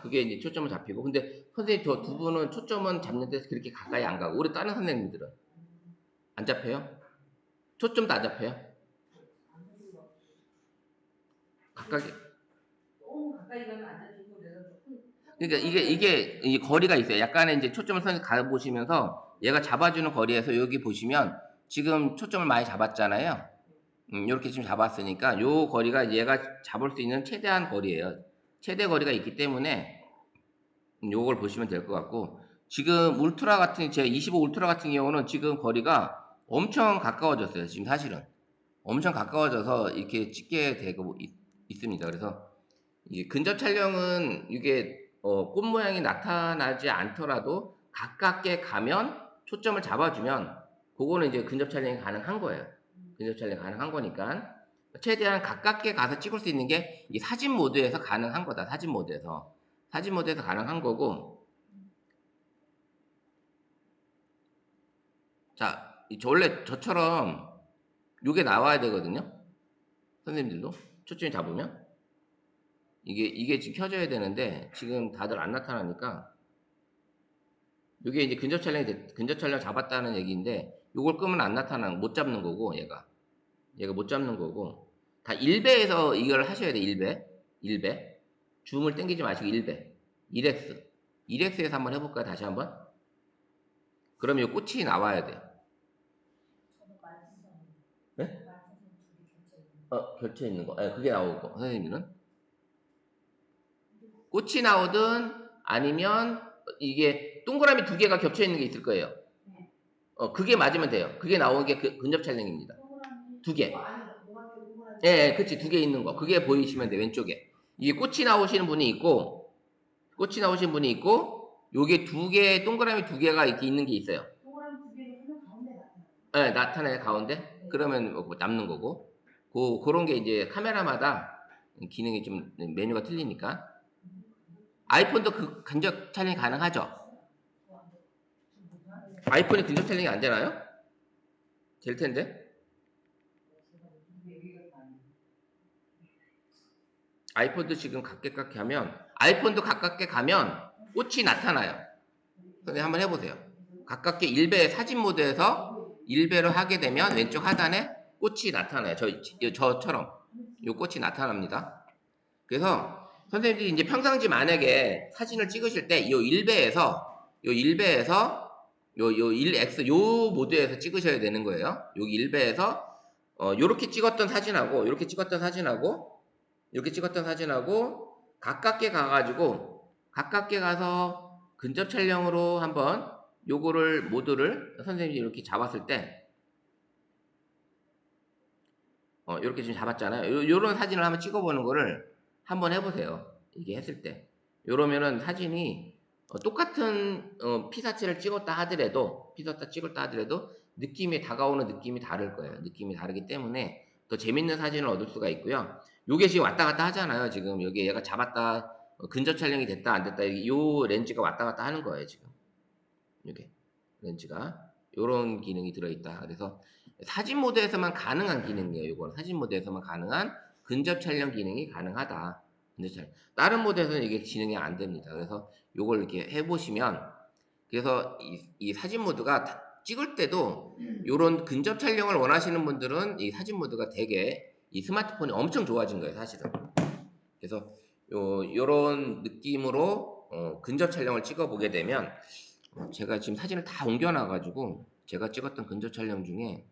그게 이제 초점을 잡히고 근데 선생님 저 두 분은 초점은 잡는데 그렇게 가까이 안 가고 우리 다른 선생님들은 안 잡혀요? 초점도 안 잡혀요? 가까이 너무 가까이 가면 안 잡히고 그래서 조금. 그러니까 이게 이 거리가 있어요. 약간의 이제 초점을 가 보시면서 얘가 잡아주는 거리에서 여기 보시면 지금 초점을 많이 잡았잖아요. 이렇게 지금 잡았으니까 요 거리가 얘가 잡을 수 있는 최대한 거리예요. 최대 거리가 있기 때문에 요걸 보시면 될 것 같고 지금 울트라 같은 제 25 울트라 같은 경우는 지금 거리가 엄청 가까워졌어요. 지금 사실은 엄청 가까워져서 이렇게 찍게 되고 있습니다. 그래서 이게 근접 촬영은 이게 꽃 모양이 나타나지 않더라도 가깝게 가면 초점을 잡아주면 그거는 이제 근접 촬영이 가능한 거예요. 근접 촬영이 가능한 거니까 최대한 가깝게 가서 찍을 수 있는 게 이 사진 모드에서 가능한 거다. 사진 모드에서 가능한 거고. 자, 원래 저처럼 요게 나와야 되거든요. 선생님들도 초점이 잡으면 이게 지금 켜져야 되는데 지금 다들 안 나타나니까 이게 이제 근접 촬영 잡았다는 얘기인데 요걸 끄면 안 나타나는 못 잡는 거고 얘가 못 잡는 거고 다 1배에서 이걸 하셔야 돼. 1배 줌을 당기지 마시고 1배 1x 에서 한번 해볼까요? 다시 한번 그러면 이 꽃이 나와야 돼요. 네? 겹쳐 있는 거. 그게 나오고 선생님은 꽃이 나오든 아니면 이게 동그라미 두 개가 겹쳐 있는 게 있을 거예요. 그게 맞으면 돼요. 그게 나오는 게 근접 촬영입니다. 두 개. 예, 그치. 두 개 있는 거. 그게 보이시면 돼, 왼쪽에. 이게 꽃이 나오시는 분이 있고, 요게 두 개, 동그라미 두 개가 이렇게 있는 게 있어요. 동그라미 두 개가 하면 가운데 나타나. 예, 나타나요, 가운데. 그러면 뭐 남는 거고. 그런 게 이제 카메라마다 기능이 좀 메뉴가 틀리니까. 아이폰도 그 근접 촬영이 가능하죠? 아이폰이 근접 촬영이 안 되나요? 될 텐데. 아이폰도 지금 가깝게 하면 아이폰도 가깝게 가면 꽃이 나타나요. 근데 한번 해보세요. 가깝게 1배 사진 모드에서 1배로 하게 되면 왼쪽 하단에 꽃이 나타나요. 저처럼 요 꽃이 나타납니다. 그래서 선생님들이 이제 평상시 만약에 사진을 찍으실 때 요 1배에서 요 1x 요 모드에서 찍으셔야 되는 거예요. 여기 1배에서 요렇게 찍었던 사진하고 이렇게 찍었던 사진하고 가깝게 가서 근접 촬영으로 한번 요거를 모드를 선생님이 이렇게 잡았을 때 이렇게 지금 잡았잖아요. 요런 사진을 한번 찍어보는 거를 한번 해보세요. 이게 했을 때 요러면은 사진이 똑같은 피사체를 찍었다 하더라도 느낌이 다가오는 느낌이 다를 거예요. 느낌이 다르기 때문에 더 재밌는 사진을 얻을 수가 있고요. 요게 지금 왔다 갔다 하잖아요. 지금 여기 얘가 잡았다 근접 촬영이 됐다 안 됐다 요 렌즈가 왔다 갔다 하는 거예요. 지금 이게 렌즈가 요런 기능이 들어있다. 그래서 사진 모드에서만 가능한 기능이에요. 요거는 사진 모드에서만 가능한 근접 촬영 기능이 가능하다. 다른 모드에서는 이게 진행이 안 됩니다. 그래서 요걸 이렇게 해보시면 그래서 이 사진 모드가 찍을 때도 요런 근접 촬영을 원하시는 분들은 이 사진 모드가 되게 이 스마트폰이 엄청 좋아진 거예요, 사실은. 그래서 요런 느낌으로 근접 촬영을 찍어 보게 되면 제가 지금 사진을 다 옮겨놔 가지고 제가 찍었던 근접 촬영 중에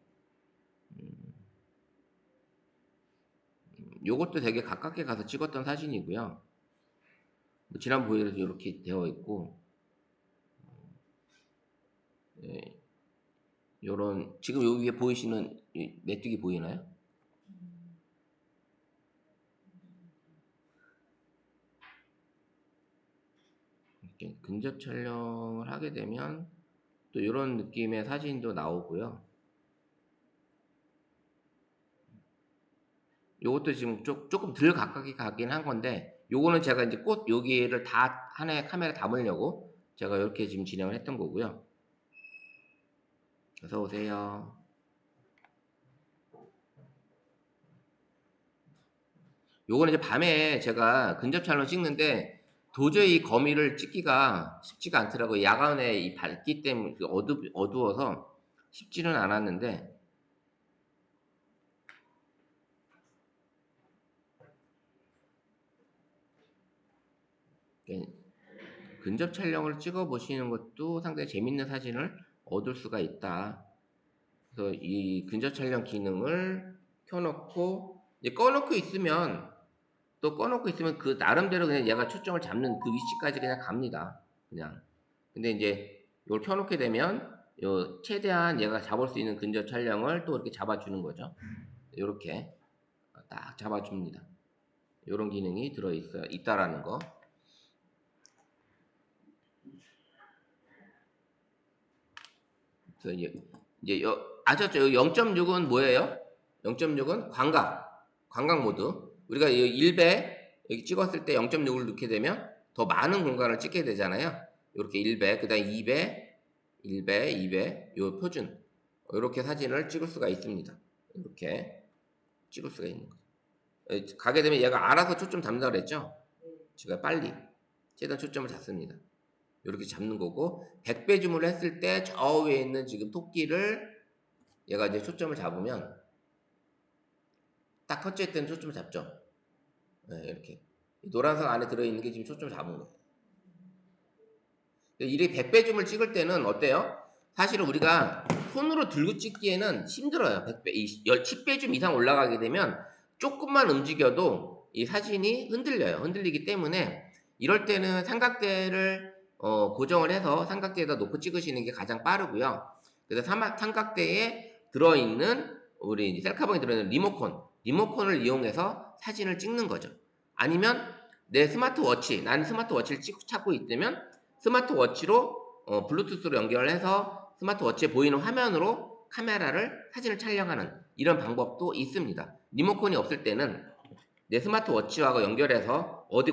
요것도 되게 가깝게 가서 찍었던 사진이고요. 뭐 지난 보여도 이렇게 되어 있고, 예, 요런 지금 여기 위에 보이시는 이 메뚜기 보이나요? 이렇게 근접 촬영을 하게 되면 또 이런 느낌의 사진도 나오고요. 요것도 지금 조금 덜 가깝게 가긴 한 건데, 요거는 제가 이제 꽃 여기를 다 하나의 카메라에 담으려고 제가 이렇게 지금 진행을 했던 거고요. 어서 오세요. 요거는 이제 밤에 제가 근접 촬영 찍는데 도저히 거미를 찍기가 쉽지가 않더라고요. 야간에 이 밝기 때문에 어두워서 쉽지는 않았는데, 근접 촬영을 찍어 보시는 것도 상당히 재밌는 사진을 얻을 수가 있다. 그래서 이 근접 촬영 기능을 켜놓고 이제 꺼놓고 있으면 그 나름대로 그냥 얘가 초점을 잡는 그 위치까지 그냥 갑니다. 그냥. 근데 이제 이걸 켜놓게 되면 요 최대한 얘가 잡을 수 있는 근접 촬영을 또 이렇게 잡아주는 거죠. 이렇게 딱 잡아줍니다. 이런 기능이 있다라는 거. 그래서 이제 아셨죠? 0.6은 뭐예요? 0.6은 광각 모드. 우리가 이 1배 여기 찍었을 때 0.6을 넣게 되면 더 많은 공간을 찍게 되잖아요. 이렇게 1배, 그다음 2배, 1배, 2배, 요 표준. 이렇게 사진을 찍을 수가 있습니다. 이렇게 찍을 수가 있는 거죠. 가게 되면 얘가 알아서 초점 잡는다고 그랬죠? 제가 빨리 최대한 초점을 잡습니다. 이렇게 잡는 거고, 100배 줌을 했을 때 저 위에 있는 지금 토끼를 얘가 이제 초점을 잡으면 딱 터치할 때는 초점을 잡죠. 네, 이렇게 노란색 안에 들어있는 게 지금 초점을 잡은 거예요. 이렇게 100배 줌을 찍을 때는 어때요? 사실은 우리가 손으로 들고 찍기에는 힘들어요. 100배, 10배 줌 이상 올라가게 되면 조금만 움직여도 이 사진이 흔들리기 때문에 이럴 때는 삼각대를 고정을 해서 삼각대에다 놓고 찍으시는 게 가장 빠르고요. 그래서 삼각대에 들어있는 우리 셀카봉에 들어있는 리모컨을 이용해서 사진을 찍는 거죠. 아니면 내 스마트워치, 나는 스마트워치를 찾고 있다면 스마트워치로 블루투스로 연결해서 스마트워치에 보이는 화면으로 사진을 촬영하는 이런 방법도 있습니다. 리모컨이 없을 때는 내 스마트워치하고 연결해서 어디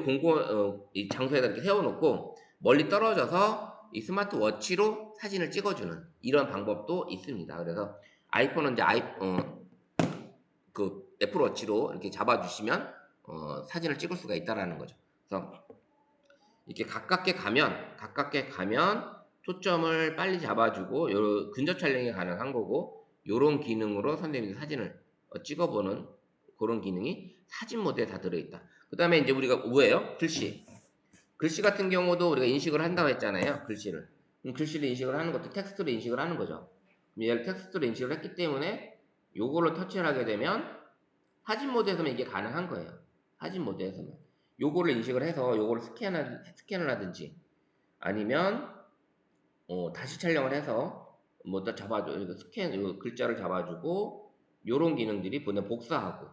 이 장소에다 이렇게 세워놓고 멀리 떨어져서 이 스마트워치로 사진을 찍어주는 이런 방법도 있습니다. 그래서 아이폰은 이제 그 애플워치로 이렇게 잡아주시면 사진을 찍을 수가 있다라는 거죠. 그래서 이렇게 가깝게 가면 초점을 빨리 잡아주고 요 근접 촬영이 가능한 거고, 요런 기능으로 선생님이 사진을 찍어보는 그런 기능이 사진 모드에 다 들어있다. 그 다음에 이제 우리가 뭐예요? 글씨 같은 경우도 우리가 인식을 한다고 했잖아요. 글씨를. 그럼 글씨를 인식을 하는 것도 텍스트로 인식을 하는 거죠. 그럼 얘를 텍스트로 인식을 했기 때문에 요거를 터치를 하게 되면 사진 모드에서만 이게 가능한 거예요. 사진 모드에서만. 요거를 인식을 해서 요거를 스캔을 하든지 아니면 다시 촬영을 해서 뭐 더 잡아줘. 요 글자를 잡아주고 요런 기능들이 복사하고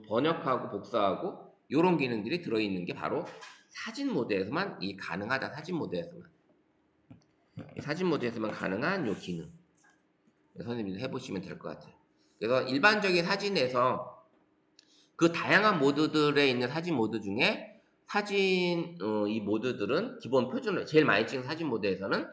번역하고 복사하고 요런 기능들이 들어있는 게 바로 사진 모드에서만 가능하다. 사진 모드에서만 가능한 요 기능. 선생님들 해보시면 될 것 같아요. 그래서 일반적인 사진에서 그 다양한 모드들에 있는 사진 모드 중에 이 모드들은 기본 표준으로 제일 많이 찍은 사진 모드에서는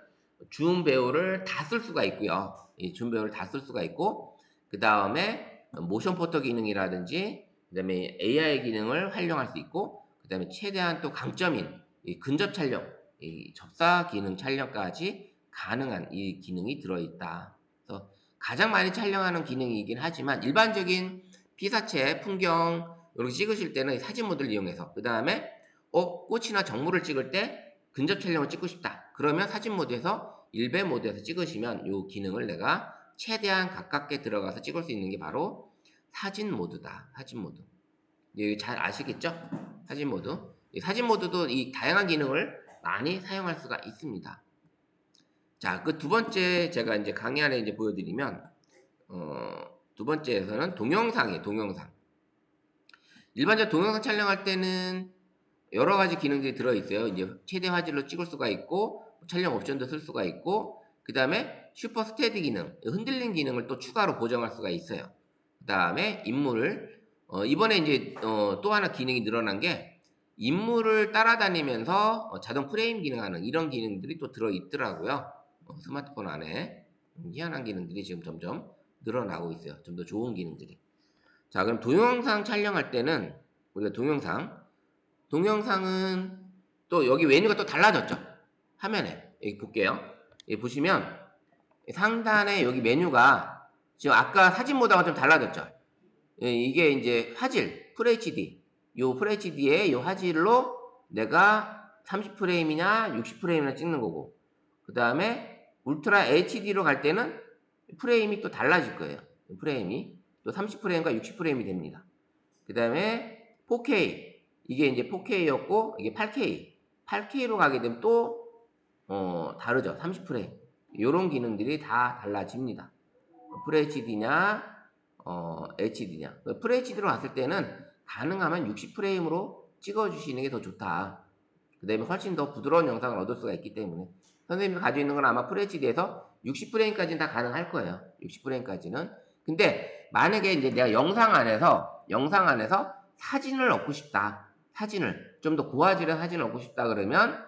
줌 배우를 다 쓸 수가 있고요. 이 줌 배우를 다 쓸 수가 있고, 그 다음에 모션 포터 기능이라든지, 그 다음에 AI 기능을 활용할 수 있고, 그 다음에 최대한 또 강점인 이 근접 촬영, 이 접사 기능 촬영까지 가능한 이 기능이 들어있다. 그래서 가장 많이 촬영하는 기능이긴 하지만 일반적인 피사체, 풍경 이렇게 찍으실 때는 사진 모드를 이용해서 그 다음에 꽃이나 정물을 찍을 때 근접 촬영을 찍고 싶다. 그러면 사진 모드에서 일배 모드에서 찍으시면 이 기능을 내가 최대한 가깝게 들어가서 찍을 수 있는 게 바로 사진 모드다. 사진 모드. 이거 잘 아시겠죠? 사진 모드. 이 사진 모드도 이 다양한 기능을 많이 사용할 수가 있습니다. 자, 그 두 번째 제가 이제 강의 안에 이제 보여드리면 두 번째에서는 동영상이에요. 동영상. 일반적으로 동영상 촬영할 때는 여러 가지 기능들이 들어있어요. 이제 최대 화질로 찍을 수가 있고 촬영 옵션도 쓸 수가 있고 그 다음에 슈퍼 스테디 기능, 흔들림 기능을 또 추가로 보정할 수가 있어요. 그 다음에 인물을 이번에 이제 또 하나 기능이 늘어난 게 인물을 따라다니면서 자동 프레임 기능하는 이런 기능들이 또 들어있더라고요. 스마트폰 안에 희한한 기능들이 지금 점점 늘어나고 있어요. 좀 더 좋은 기능들이. 자, 그럼 동영상 촬영할 때는 우리가 동영상은 또 여기 메뉴가 또 달라졌죠. 화면에 여기 볼게요. 여기 보시면 상단에 여기 메뉴가 지금 아까 사진 모드하고 좀 달라졌죠. 이게 이제 화질 FHD 요 FHD의 요 화질로 내가 30프레임이냐 60프레임이나 찍는 거고 그 다음에 울트라 HD로 갈 때는 프레임이 또 달라질 거예요. 프레임이 또 30프레임과 60프레임이 됩니다. 그 다음에 4K 이게 이제 4K였고 이게 8K 8K로 가게 되면 또 다르죠. 30프레임 이런 기능들이 다 달라집니다. FHD냐 HD냐 FHD로 갔을 때는 가능하면 60프레임으로 찍어주시는 게 더 좋다. 그 다음에 훨씬 더 부드러운 영상을 얻을 수가 있기 때문에 선생님이 가지고 있는 건 아마 FHD에서 60프레임까지는 다 가능할 거예요. 60프레임까지는. 근데 만약에 이제 내가 영상 안에서 사진을 넣고 싶다. 사진을 좀 더 고화질의 사진을 넣고 싶다 그러면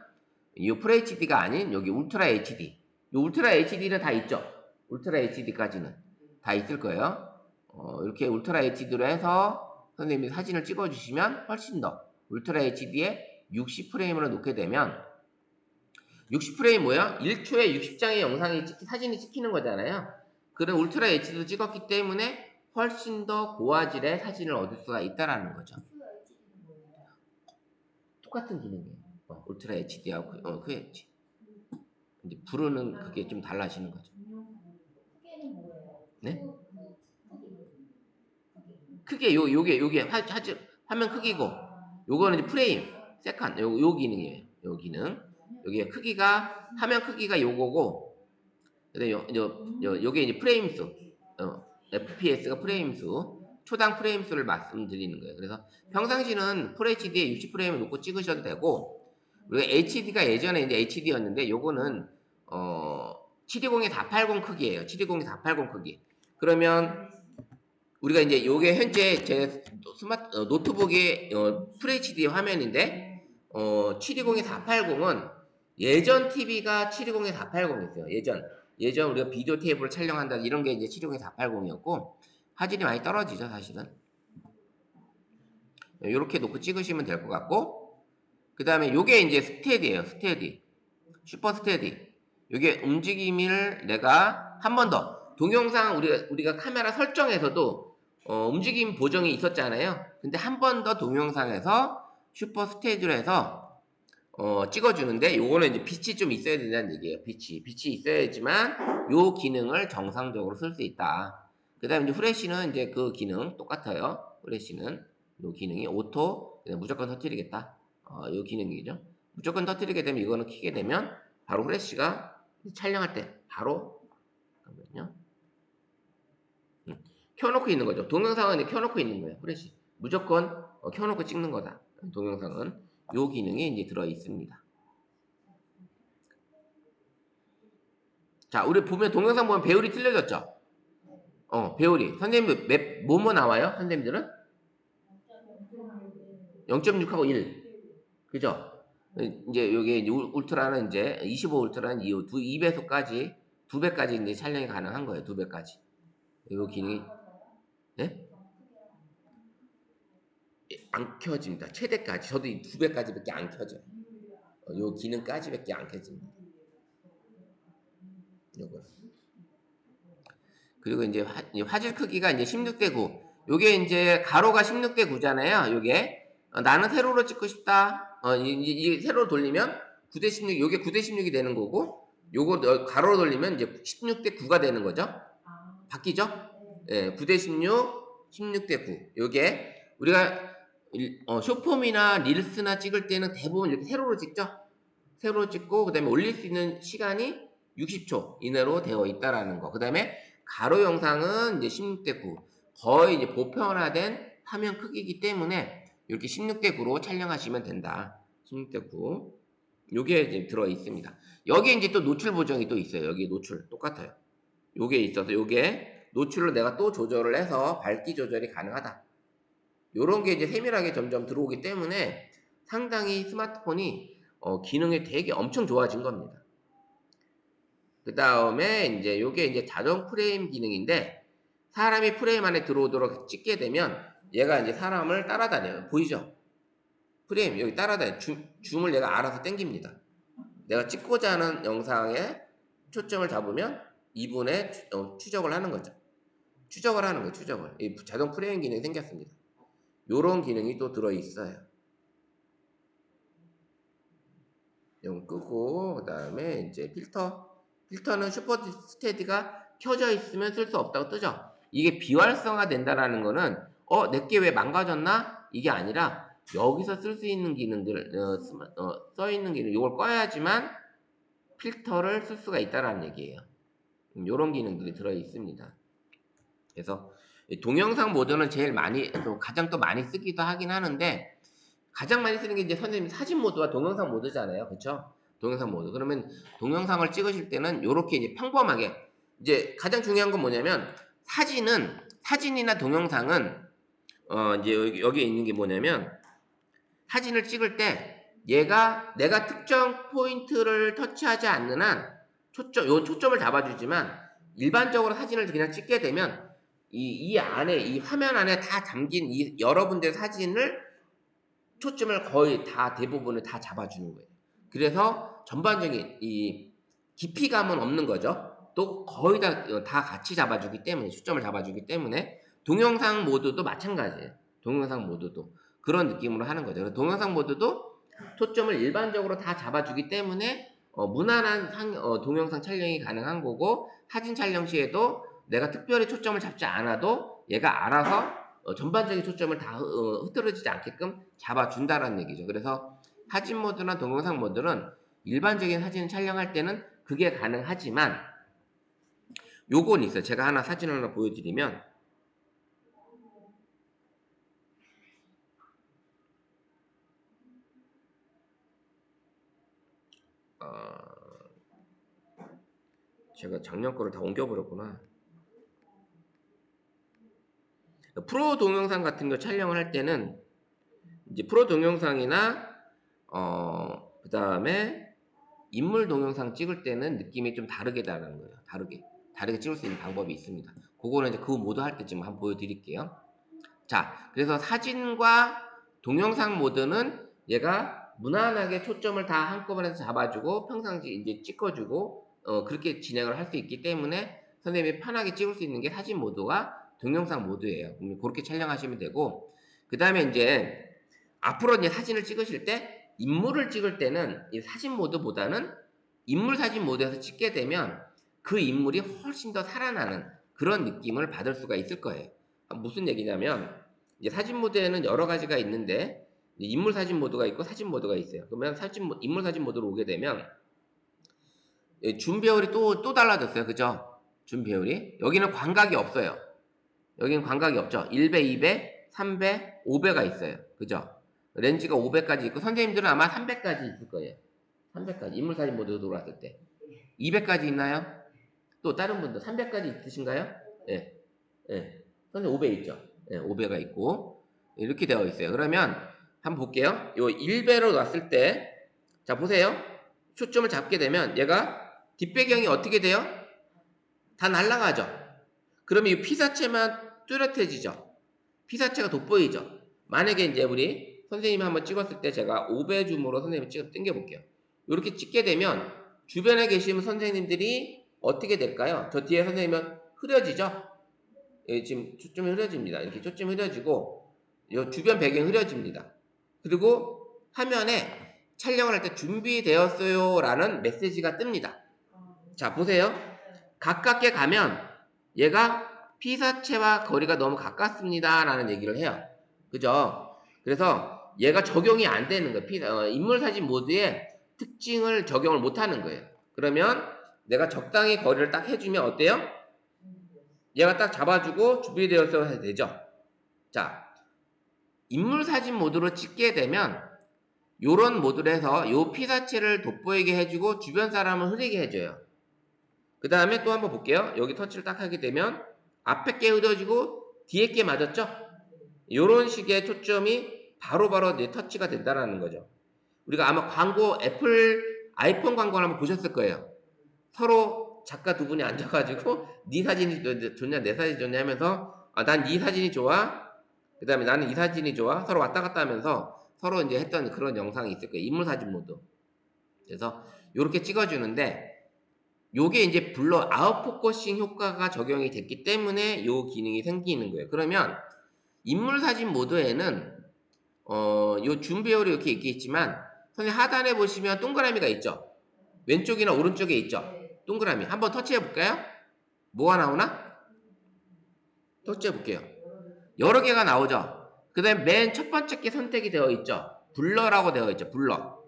이 FHD가 아닌 여기 울트라 HD. 이 울트라 HD는 다 있죠. 울트라 HD까지는 다 있을 거예요. 이렇게 울트라 HD로 해서 선생님이 사진을 찍어주시면 훨씬 더 울트라 HD에 60프레임으로 놓게 되면 60프레임 뭐야? 1초에 60장의 영상이 사진이 찍히는 거잖아요. 그런 울트라 HD도 찍었기 때문에 훨씬 더 고화질의 사진을 얻을 수가 있다라는 거죠. 똑같은 기능이에요. 울트라 HD하고 QHD. 근데 부르는 그게 좀 달라지는 거죠. 네? 크게 요게 화면 크기고 요거는 이제 프레임 세컨 요 기능이에요. 요 기능. 여기 크기가 화면 크기가 요거고 근데 요게 이제 프레임 수. FPS가 프레임 수. 초당 프레임 수를 말씀드리는 거예요. 그래서 평상시는 FHD에 60프레임을 놓고 찍으셔도 되고 우리가 HD가 예전에 이제 HD였는데 요거는 720에 480 크기예요. 720에 480 크기. 그러면 우리가 이제 요게 현재 제 노트북의 FHD 화면인데 720에 480은 예전 TV가 720에 480이었어요. 예전 우리가 비디오 테이프를 촬영한다 이런 게 이제 720에 480이었고 화질이 많이 떨어지죠 사실은. 이렇게 놓고 찍으시면 될 것 같고 그 다음에 요게 이제 스테디예요. 스테디 슈퍼 스테디. 요게 움직임을 내가 한 번 더 동영상 우리가 카메라 설정에서도 움직임 보정이 있었잖아요. 근데 한 번 더 동영상에서 슈퍼 스테디로 해서 찍어주는데 요거는 이제 빛이 좀 있어야 된다는 얘기예요. 빛이 있어야지만 요 기능을 정상적으로 쓸 수 있다. 그 다음에 이제 후레쉬는 이제 그 기능 똑같아요. 후레쉬는 요 기능이 오토 무조건 터뜨리겠다. 요 기능이죠. 무조건 터뜨리게 되면 이거는 켜게 되면 바로 후레쉬가 촬영할 때 바로 잠깐만요. 켜놓고 있는 거죠. 동영상은 이제 켜놓고 있는 거예요. 후레쉬 무조건 켜놓고 찍는 거다. 동영상은 요 기능이 이제 들어 있습니다. 자, 우리 보면 동영상 보면 배율이 틀려졌죠? 배율이. 선생님들 뭐뭐 나와요? 선생님들은? 0.6하고 1. 그죠? 이제 여기 울트라는 이제 25 울트라는 2배속까지 2배까지 이제 촬영이 가능한 거예요. 2배까지. 요 기능이 네? 안 켜집니다. 최대까지. 저도 이 2배까지밖에 안 켜져요. 요 기능까지밖에 안 켜집니다. 요거. 그리고 이제 화질 크기가 이제 16:9. 요게 이제 가로가 16대 9잖아요. 요게 나는 세로로 찍고 싶다. 이 세로로 돌리면 9대 16, 요게 9대 16이 되는 거고, 요거 가로로 돌리면 이제 16대 9가 되는 거죠. 바뀌죠? 예, 9대 16, 16대 9. 요게 우리가 쇼폼이나 릴스나 찍을 때는 대부분 이렇게 세로로 찍죠. 세로로 찍고 그다음에 올릴 수 있는 시간이 60초 이내로 되어 있다라는 거. 그다음에 가로 영상은 이제 16대 9. 거의 이제 보편화된 화면 크기이기 때문에 이렇게 16대 9로 촬영하시면 된다. 16대 9. 요게 이제 들어 있습니다. 여기에 이제 또 노출 보정이 또 있어요. 여기 노출 똑같아요. 요게 있어서 요게 노출을 내가 또 조절을 해서 밝기 조절이 가능하다. 요런 게 이제 세밀하게 점점 들어오기 때문에 상당히 스마트폰이 기능이 되게 엄청 좋아진 겁니다. 그 다음에 이제 요게 이제 자동 프레임 기능인데 사람이 프레임 안에 들어오도록 찍게 되면 얘가 이제 사람을 따라다녀요. 보이죠? 프레임 여기 따라다녀요. 줌을 얘가 알아서 당깁니다. 내가 찍고자 하는 영상에 초점을 잡으면 2분의 추적을 하는 거죠. 추적을 하는 거예요. 추적을. 이 자동 프레임 기능이 생겼습니다. 요런 기능이 또 들어있어요. 이건 끄고 그 다음에 이제 필터는 슈퍼스테디가 켜져 있으면 쓸 수 없다고 뜨죠. 이게 비활성화 된다라는 거는 내게 왜 망가졌나? 이게 아니라 여기서 쓸 수 있는 기능들 써 있는 기능 이걸 꺼야지만 필터를 쓸 수가 있다라는 얘기예요. 이런 기능들이 들어 있습니다. 그래서 동영상 모드는 제일 많이 가장 또 많이 쓰기도 하긴 하는데 가장 많이 쓰는 게 이제 선생님 사진 모드와 동영상 모드잖아요. 그렇죠? 동영상 모드. 그러면 동영상을 찍으실 때는 이렇게 이제 평범하게 이제 가장 중요한 건 뭐냐면 사진이나 동영상은 이제 여기에 있는 게 뭐냐면 사진을 찍을 때 얘가 내가 특정 포인트를 터치하지 않는 한 초점을 잡아주지만 일반적으로 사진을 그냥 찍게 되면 이 안에 이 화면 안에 다 담긴 이 여러분들의 사진을 초점을 거의 다 대부분을 다 잡아주는 거예요. 그래서 전반적인 이 깊이감은 없는 거죠. 또 거의 다 같이 잡아주기 때문에 초점을 잡아주기 때문에 동영상 모드도 마찬가지예요. 동영상 모드도 그런 느낌으로 하는 거죠. 그래서 동영상 모드도 초점을 일반적으로 다 잡아주기 때문에 무난한 동영상 촬영이 가능한 거고 사진 촬영 시에도 내가 특별히 초점을 잡지 않아도 얘가 알아서 전반적인 초점을 다 흐트러지지 않게끔 잡아준다라는 얘기죠. 그래서 사진 모드나 동영상 모드는 일반적인 사진 촬영할 때는 그게 가능하지만 요건 있어요. 제가 사진 하나 보여드리면 제가 작년 거를 다 옮겨버렸구나. 프로 동영상 같은 거 촬영을 할 때는 이제 프로 동영상이나 그 다음에 인물 동영상 찍을 때는 느낌이 좀 다르게 나는 거예요. 다르게 찍을 수 있는 방법이 있습니다. 그거는 이제 그 모드 할 때쯤 한번 보여드릴게요. 자, 그래서 사진과 동영상 모드는 얘가 무난하게 초점을 다 한꺼번에 잡아주고 평상시 이제 찍어주고 그렇게 진행을 할 수 있기 때문에 선생님이 편하게 찍을 수 있는 게 사진 모드와 동영상 모드예요. 그렇게 촬영하시면 되고 그 다음에 이제 앞으로 이제 사진을 찍으실 때 인물을 찍을 때는 이 사진 모드보다는 인물 사진 모드에서 찍게 되면 그 인물이 훨씬 더 살아나는 그런 느낌을 받을 수가 있을 거예요. 무슨 얘기냐면 이제 사진 모드에는 여러 가지가 있는데 인물 사진 모드가 있고 사진 모드가 있어요. 그러면 인물 사진 모드로 오게 되면 줌 배열이 또 달라졌어요. 그죠? 줌 배열이 여기는 광각이 없어요. 여기는 광각이 없죠. 1배, 2배, 3배, 5배가 있어요. 그죠? 렌즈가 5배까지 있고 선생님들은 아마 3배까지 있을 거예요. 3배까지 인물 사진 모드로 들어왔을 때 2배까지 있나요? 또 다른 분들 300까지 있으신가요? 예. 예. 선생님 5배 있죠? 예, 5배가 있고 이렇게 되어 있어요. 그러면 한번 볼게요. 요 1배로 놨을 때 자 보세요. 초점을 잡게 되면 얘가 뒷배경이 어떻게 돼요? 다 날아가죠. 그러면 이 피사체만 뚜렷해지죠. 피사체가 돋보이죠. 만약에 이제 우리 선생님이 한번 찍었을 때 제가 5배 줌으로 선생님이 당겨 볼게요. 이렇게 찍게 되면 주변에 계시는 선생님들이 어떻게 될까요? 저 뒤에 선생님은 흐려지죠? 여기 지금 초점이 흐려집니다. 이렇게 초점이 흐려지고 요 주변 배경이 흐려집니다. 그리고 화면에 촬영을 할 때 준비되었어요 라는 메시지가 뜹니다. 자, 보세요. 가깝게 가면 얘가 피사체와 거리가 너무 가깝습니다 라는 얘기를 해요. 그죠? 그래서 얘가 적용이 안 되는 거예요. 인물사진 모드에 특징을 적용을 못 하는 거예요. 그러면 내가 적당히 거리를 딱 해주면 어때요? 얘가 딱 잡아주고 준비되었어요 해도 되죠? 자, 인물사진 모드로 찍게 되면 요런 모드로 해서 요 피사체를 돋보이게 해주고 주변 사람을 흐리게 해줘요. 그 다음에 또 한번 볼게요. 여기 터치를 딱 하게 되면 앞에 게 흐려지고 뒤에 게 맞았죠? 요런 식의 초점이 바로바로 내 터치가 된다는 거죠. 우리가 아마 광고, 애플 아이폰 광고를 한번 보셨을 거예요. 서로 작가 두 분이 앉아가지고 네 사진이 좋냐 내 사진이 좋냐 하면서 난 이 사진이 좋아, 그 다음에 나는 이 사진이 좋아, 서로 왔다 갔다 하면서 서로 이제 했던 그런 영상이 있을 거예요. 인물 사진 모드. 그래서 요렇게 찍어주는데 요게 이제 블러 아웃포커싱 효과가 적용이 됐기 때문에 요 기능이 생기는 거예요. 그러면 인물 사진 모드에는 요 줌 배열이 이렇게 있겠지만 선생님 하단에 보시면 동그라미가 있죠. 왼쪽이나 오른쪽에 있죠. 동그라미 한번 터치해 볼까요? 뭐가 나오나? 터치해 볼게요. 여러 개가 나오죠. 그 다음에 맨 첫 번째 게 선택이 되어 있죠. 블러라고 되어 있죠. 블러.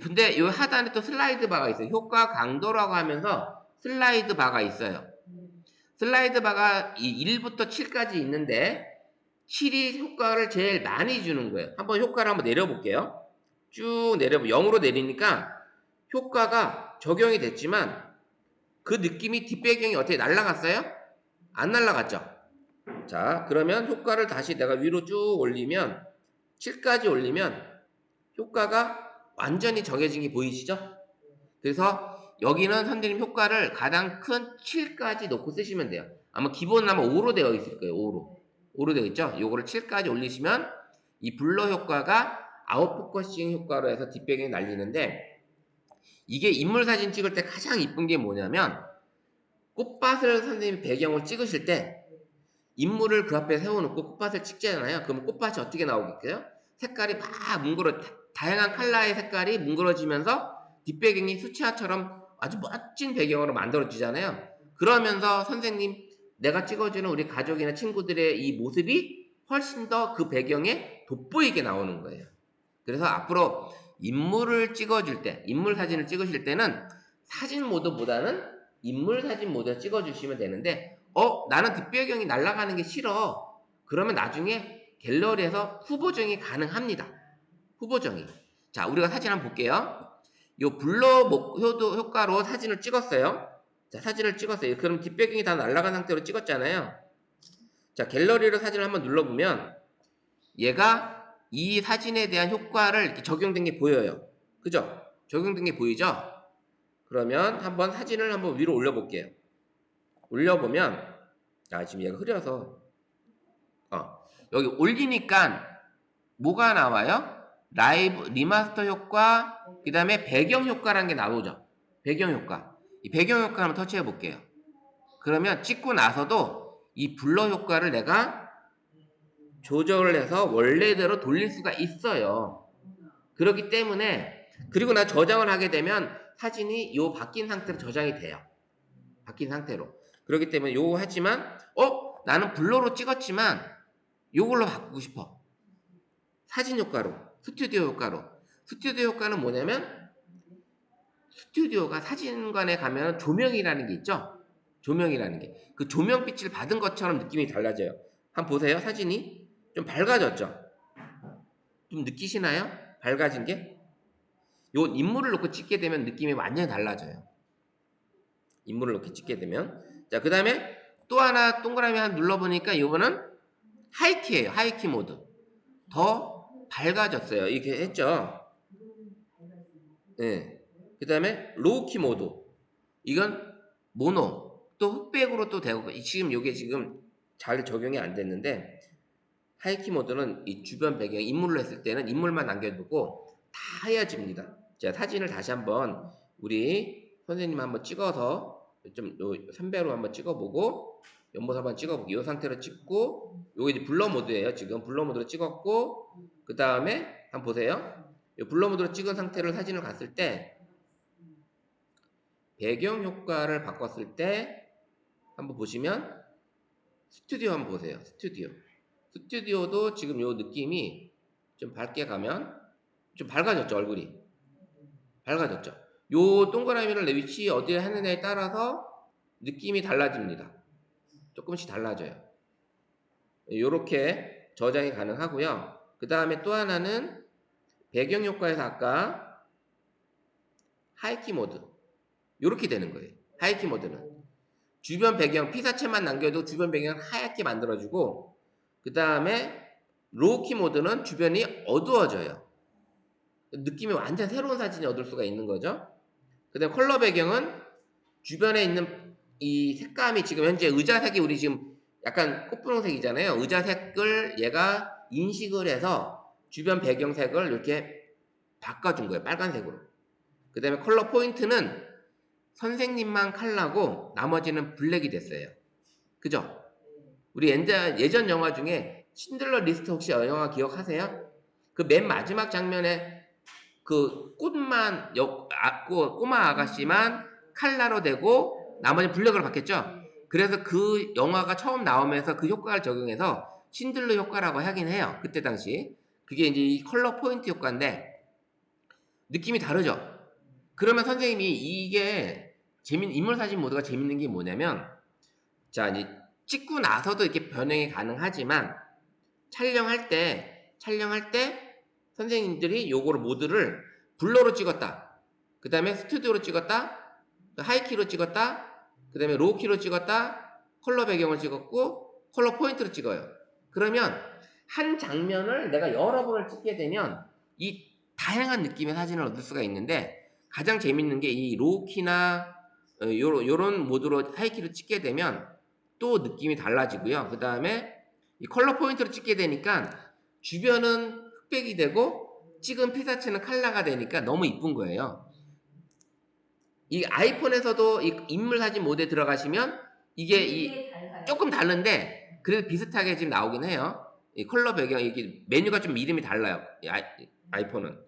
근데 이 하단에 또 슬라이드 바가 있어요. 효과 강도라고 하면서 슬라이드 바가 있어요. 슬라이드 바가 1부터 7까지 있는데 7이 효과를 제일 많이 주는 거예요. 한번 효과를 한번 내려볼게요. 쭉 0으로 내리니까 효과가 적용이 됐지만 그 느낌이 뒷배경이 어떻게 날아갔어요? 안 날아갔죠? 자, 그러면 효과를 다시 내가 위로 쭉 올리면 7까지 올리면 효과가 완전히 정해진 게 보이시죠? 그래서 여기는 선생님 효과를 가장 큰 7까지 놓고 쓰시면 돼요. 아마 기본은 아마 5로 되어 있을 거예요. 5로 되어 있죠? 요거를 7까지 올리시면 이 블러 효과가 아웃포커싱 효과로 해서 뒷배경이 날리는데 이게 인물 사진 찍을 때 가장 이쁜 게 뭐냐면 꽃밭을 선생님이 배경을 찍으실 때 인물을 그 앞에 세워놓고 꽃밭을 찍잖아요. 그럼 꽃밭이 어떻게 나오겠어요? 색깔이 막 다양한 컬러의 색깔이 뭉그러지면서 뒷배경이 수채화처럼 아주 멋진 배경으로 만들어지잖아요. 그러면서 선생님 내가 찍어주는 우리 가족이나 친구들의 이 모습이 훨씬 더 그 배경에 돋보이게 나오는 거예요. 그래서 앞으로 인물을 찍어줄 때, 인물 사진을 찍으실 때는 사진 모드보다는 인물 사진 모드를 찍어주시면 되는데 나는 뒷배경이 날아가는 게 싫어. 그러면 나중에 갤러리에서 후보정이 가능합니다. 후보정이. 자, 우리가 사진 한번 볼게요. 요 블러 효과로 사진을 찍었어요. 자, 사진을 찍었어요. 그럼 뒷배경이 다 날아간 상태로 찍었잖아요. 자, 갤러리로 사진을 한번 눌러보면 얘가 이 사진에 대한 효과를 이렇게 적용된 게 보여요. 그죠? 적용된 게 보이죠? 그러면 한번 사진을 한번 위로 올려볼게요. 올려보면 지금 얘가 흐려서 여기 올리니까 뭐가 나와요? 라이브 리마스터 효과, 그 다음에 배경 효과라는 게 나오죠. 배경 효과. 이 배경 효과 한번 터치해 볼게요. 그러면 찍고 나서도 이 블러 효과를 내가 조절을 해서 원래대로 돌릴 수가 있어요. 그렇기 때문에 그리고 나 저장을 하게 되면 사진이 요 바뀐 상태로 저장이 돼요. 바뀐 상태로. 그렇기 때문에 요거 하지만 나는 블러로 찍었지만 요걸로 바꾸고 싶어. 사진 효과로, 스튜디오 효과로. 스튜디오 효과는 뭐냐면 스튜디오가 사진관에 가면 조명이라는 게 있죠. 조명이라는 게. 그 조명빛을 받은 것처럼 느낌이 달라져요. 한번 보세요. 사진이 좀 밝아졌죠. 좀 느끼시나요? 밝아진 게? 요 인물을 놓고 찍게 되면 느낌이 완전히 달라져요. 인물을 놓고 찍게 되면. 자, 그 다음에 또 하나 동그라미 하나 눌러보니까 이거는 하이키예요. 하이키 모드. 더 밝아졌어요. 이렇게 했죠. 네. 그 다음에 로우키 모드. 이건 모노. 또 흑백으로 또 되고 지금 이게 지금 잘 적용이 안 됐는데 하이키 모드는 이 주변 배경 인물로 했을 때는 인물만 남겨두고 다 하얘집니다. 자, 사진을 다시 한번 우리 선생님 한번 찍어서 좀 3배로 한번 찍어보고 연모습 한번 찍어볼게요. 이 상태로 찍고 요게 이제 블러 모드예요. 지금 블러 모드로 찍었고 그 다음에 한번 보세요. 이 블러 모드로 찍은 상태로 사진을 갔을 때 배경 효과를 바꿨을 때 한번 보시면 스튜디오 한번 보세요. 스튜디오도 지금 요 느낌이 좀 밝게 가면 좀 밝아졌죠. 얼굴이 밝아졌죠. 요 동그라미를 내 위치 어디에 하느냐에 따라서 느낌이 달라집니다. 조금씩 달라져요. 요렇게 저장이 가능하고요. 그 다음에 또 하나는 배경 효과에서 아까 하이키 모드 요렇게 되는 거예요. 하이키 모드는 주변 배경 피사체만 남겨도 주변 배경을 하얗게 만들어주고 그 다음에 로우키 모드는 주변이 어두워져요. 느낌이 완전 새로운 사진이 얻을 수가 있는 거죠. 그 다음에 컬러 배경은 주변에 있는 이 색감이 지금 현재 의자색이 우리 지금 약간 꽃분홍색이잖아요. 의자색을 얘가 인식을 해서 주변 배경색을 이렇게 바꿔준 거예요. 빨간색으로. 그 다음에 컬러 포인트는 선생님만 컬러고 나머지는 블랙이 됐어요. 그죠? 우리 예전 영화 중에 신들러 리스트 혹시 영화 기억하세요? 그 맨 마지막 장면에 그 꼬마 아가씨만 컬러로 되고 나머지 블랙으로 바뀌었죠? 그래서 그 영화가 처음 나오면서 그 효과를 적용해서 신들러 효과라고 하긴 해요. 그때 당시. 그게 이제 이 컬러 포인트 효과인데 느낌이 다르죠? 그러면 선생님이 이게 인물 사진 모드가 재밌는 게 뭐냐면 자, 이제 찍고 나서도 이렇게 변형이 가능하지만 촬영할 때 선생님들이 요거를 모드를 블러로 찍었다. 그 다음에 스튜디오로 찍었다. 하이키로 찍었다. 그 다음에 로우키로 찍었다. 컬러 배경을 찍었고 컬러 포인트로 찍어요. 그러면 한 장면을 내가 여러 번을 찍게 되면 이 다양한 느낌의 사진을 얻을 수가 있는데 가장 재밌는 게 이 로우키나 요런 모드로 하이키로 찍게 되면 또 느낌이 달라지고요. 그 다음에 이 컬러 포인트로 찍게 되니까 주변은 흑백이 되고 찍은 피사체는 컬러가 되니까 너무 이쁜 거예요. 이 아이폰에서도 이 인물 사진 모드에 들어가시면 이게 조금 다른데 그래도 비슷하게 지금 나오긴 해요. 이 컬러 배경 이게 메뉴가 좀 이름이 달라요. 아이폰은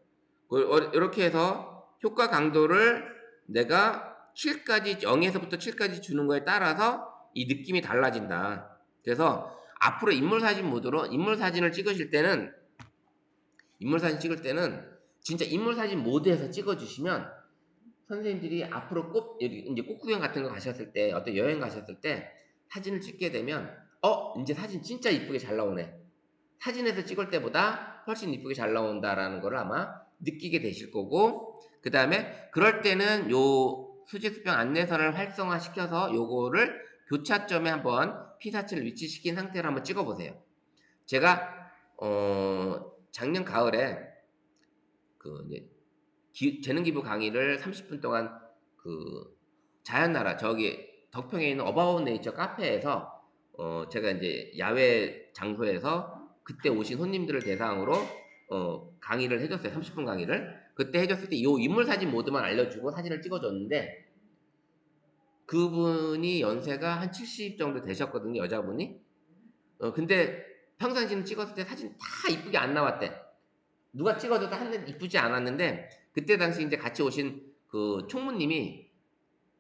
이렇게 해서 효과 강도를 내가 7까지 0에서부터 7까지 주는 거에 따라서 이 느낌이 달라진다. 그래서 앞으로 인물 사진 모드로 인물 사진을 찍으실 때는 진짜 인물 사진 모드에서 찍어주시면 선생님들이 앞으로 이제 꽃구경 같은 거 가셨을 때 어떤 여행 가셨을 때 사진을 찍게 되면 이제 사진 진짜 이쁘게 잘 나오네. 사진에서 찍을 때보다 훨씬 이쁘게 잘 나온다라는 걸 아마 느끼게 되실 거고 그 다음에 그럴 때는 요 수지수평 안내선을 활성화시켜서 요거를 교차점에 한번 피사체를 위치시킨 상태로 한번 찍어보세요. 제가 작년 가을에 그 이제 재능 기부 강의를 30분 동안 그 자연나라 저기 덕평에 있는 어바웃 네이처 카페에서 제가 이제 야외 장소에서 그때 오신 손님들을 대상으로 강의를 해줬어요. 30분 강의를. 그때 해줬을 때 이 인물 사진 모드만 알려주고 사진을 찍어줬는데 그분이 연세가 한 70 정도 되셨거든요. 여자분이. 근데 평상시는 찍었을 때 사진 다 이쁘게 안 나왔대. 누가 찍어도 한 이쁘지 않았는데 그때 당시 이제 같이 오신 그 총무님이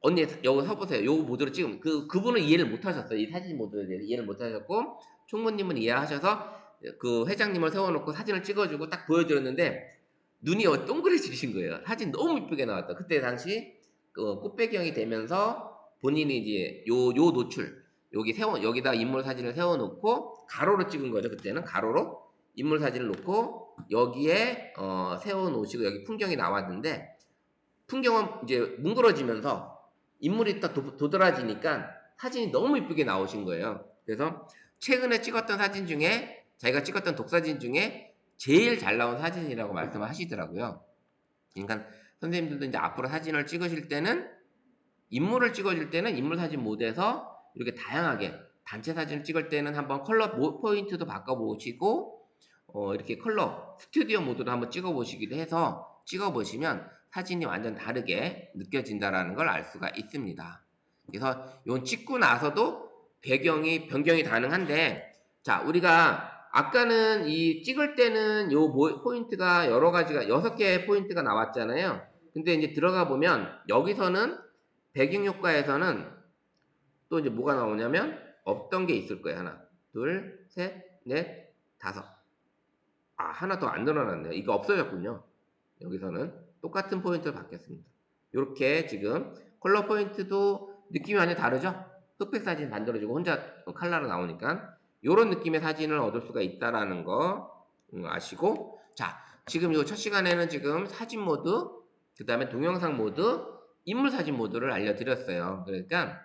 언니 여기 서보세요. 요 모드로 찍으면 그분은 이해를 못 하셨어요. 이 사진 모드에 대해서 이해를 못 하셨고 총무님은 이해하셔서 그 회장님을 세워놓고 사진을 찍어주고 딱 보여드렸는데 눈이 동그래지신 거예요. 사진 너무 이쁘게 나왔다. 그때 당시 그 꽃배경이 되면서 본인이 이제 요 노출 여기다 인물 사진을 세워놓고 가로로 찍은 거죠. 그때는 가로로 인물 사진을 놓고 여기에 세워놓으시고 여기 풍경이 나왔는데 풍경은 이제 뭉그러지면서 인물이 딱 도드라지니까 사진이 너무 이쁘게 나오신 거예요. 그래서 최근에 찍었던 사진 중에 자기가 찍었던 독사진 중에 제일 잘 나온 사진이라고 말씀을 하시더라고요. 그러니까 선생님들도 이제 앞으로 사진을 찍으실 때는 인물을 찍어줄 때는 인물 사진 모드에서 이렇게 다양하게 단체 사진을 찍을 때는 한번 컬러 포인트도 바꿔보시고 이렇게 컬러 스튜디오 모드로 한번 찍어보시기도 해서 찍어보시면 사진이 완전 다르게 느껴진다라는 걸 알 수가 있습니다. 그래서 이건 찍고 나서도 배경이 변경이 가능한데, 자, 우리가 아까는 이 찍을 때는 요 포인트가 여러 가지가 6개의 포인트가 나왔잖아요. 근데 이제 들어가 보면 여기서는 배경 효과에서는 또 이제 뭐가 나오냐면 없던 게 있을 거예요. 하나, 둘, 셋, 넷, 다섯. 아, 하나 더 안 늘어났네요. 이거 없어졌군요. 여기서는 똑같은 포인트를 받겠습니다. 이렇게 지금 컬러 포인트도 느낌이 완전히 다르죠? 흑백 사진 만들어주고 혼자 컬러로 나오니까 이런 느낌의 사진을 얻을 수가 있다라는 거 아시고, 자, 지금 이 첫 시간에는 지금 사진 모드, 그 다음에 동영상 모드, 인물 사진 모드를 알려드렸어요. 그러니까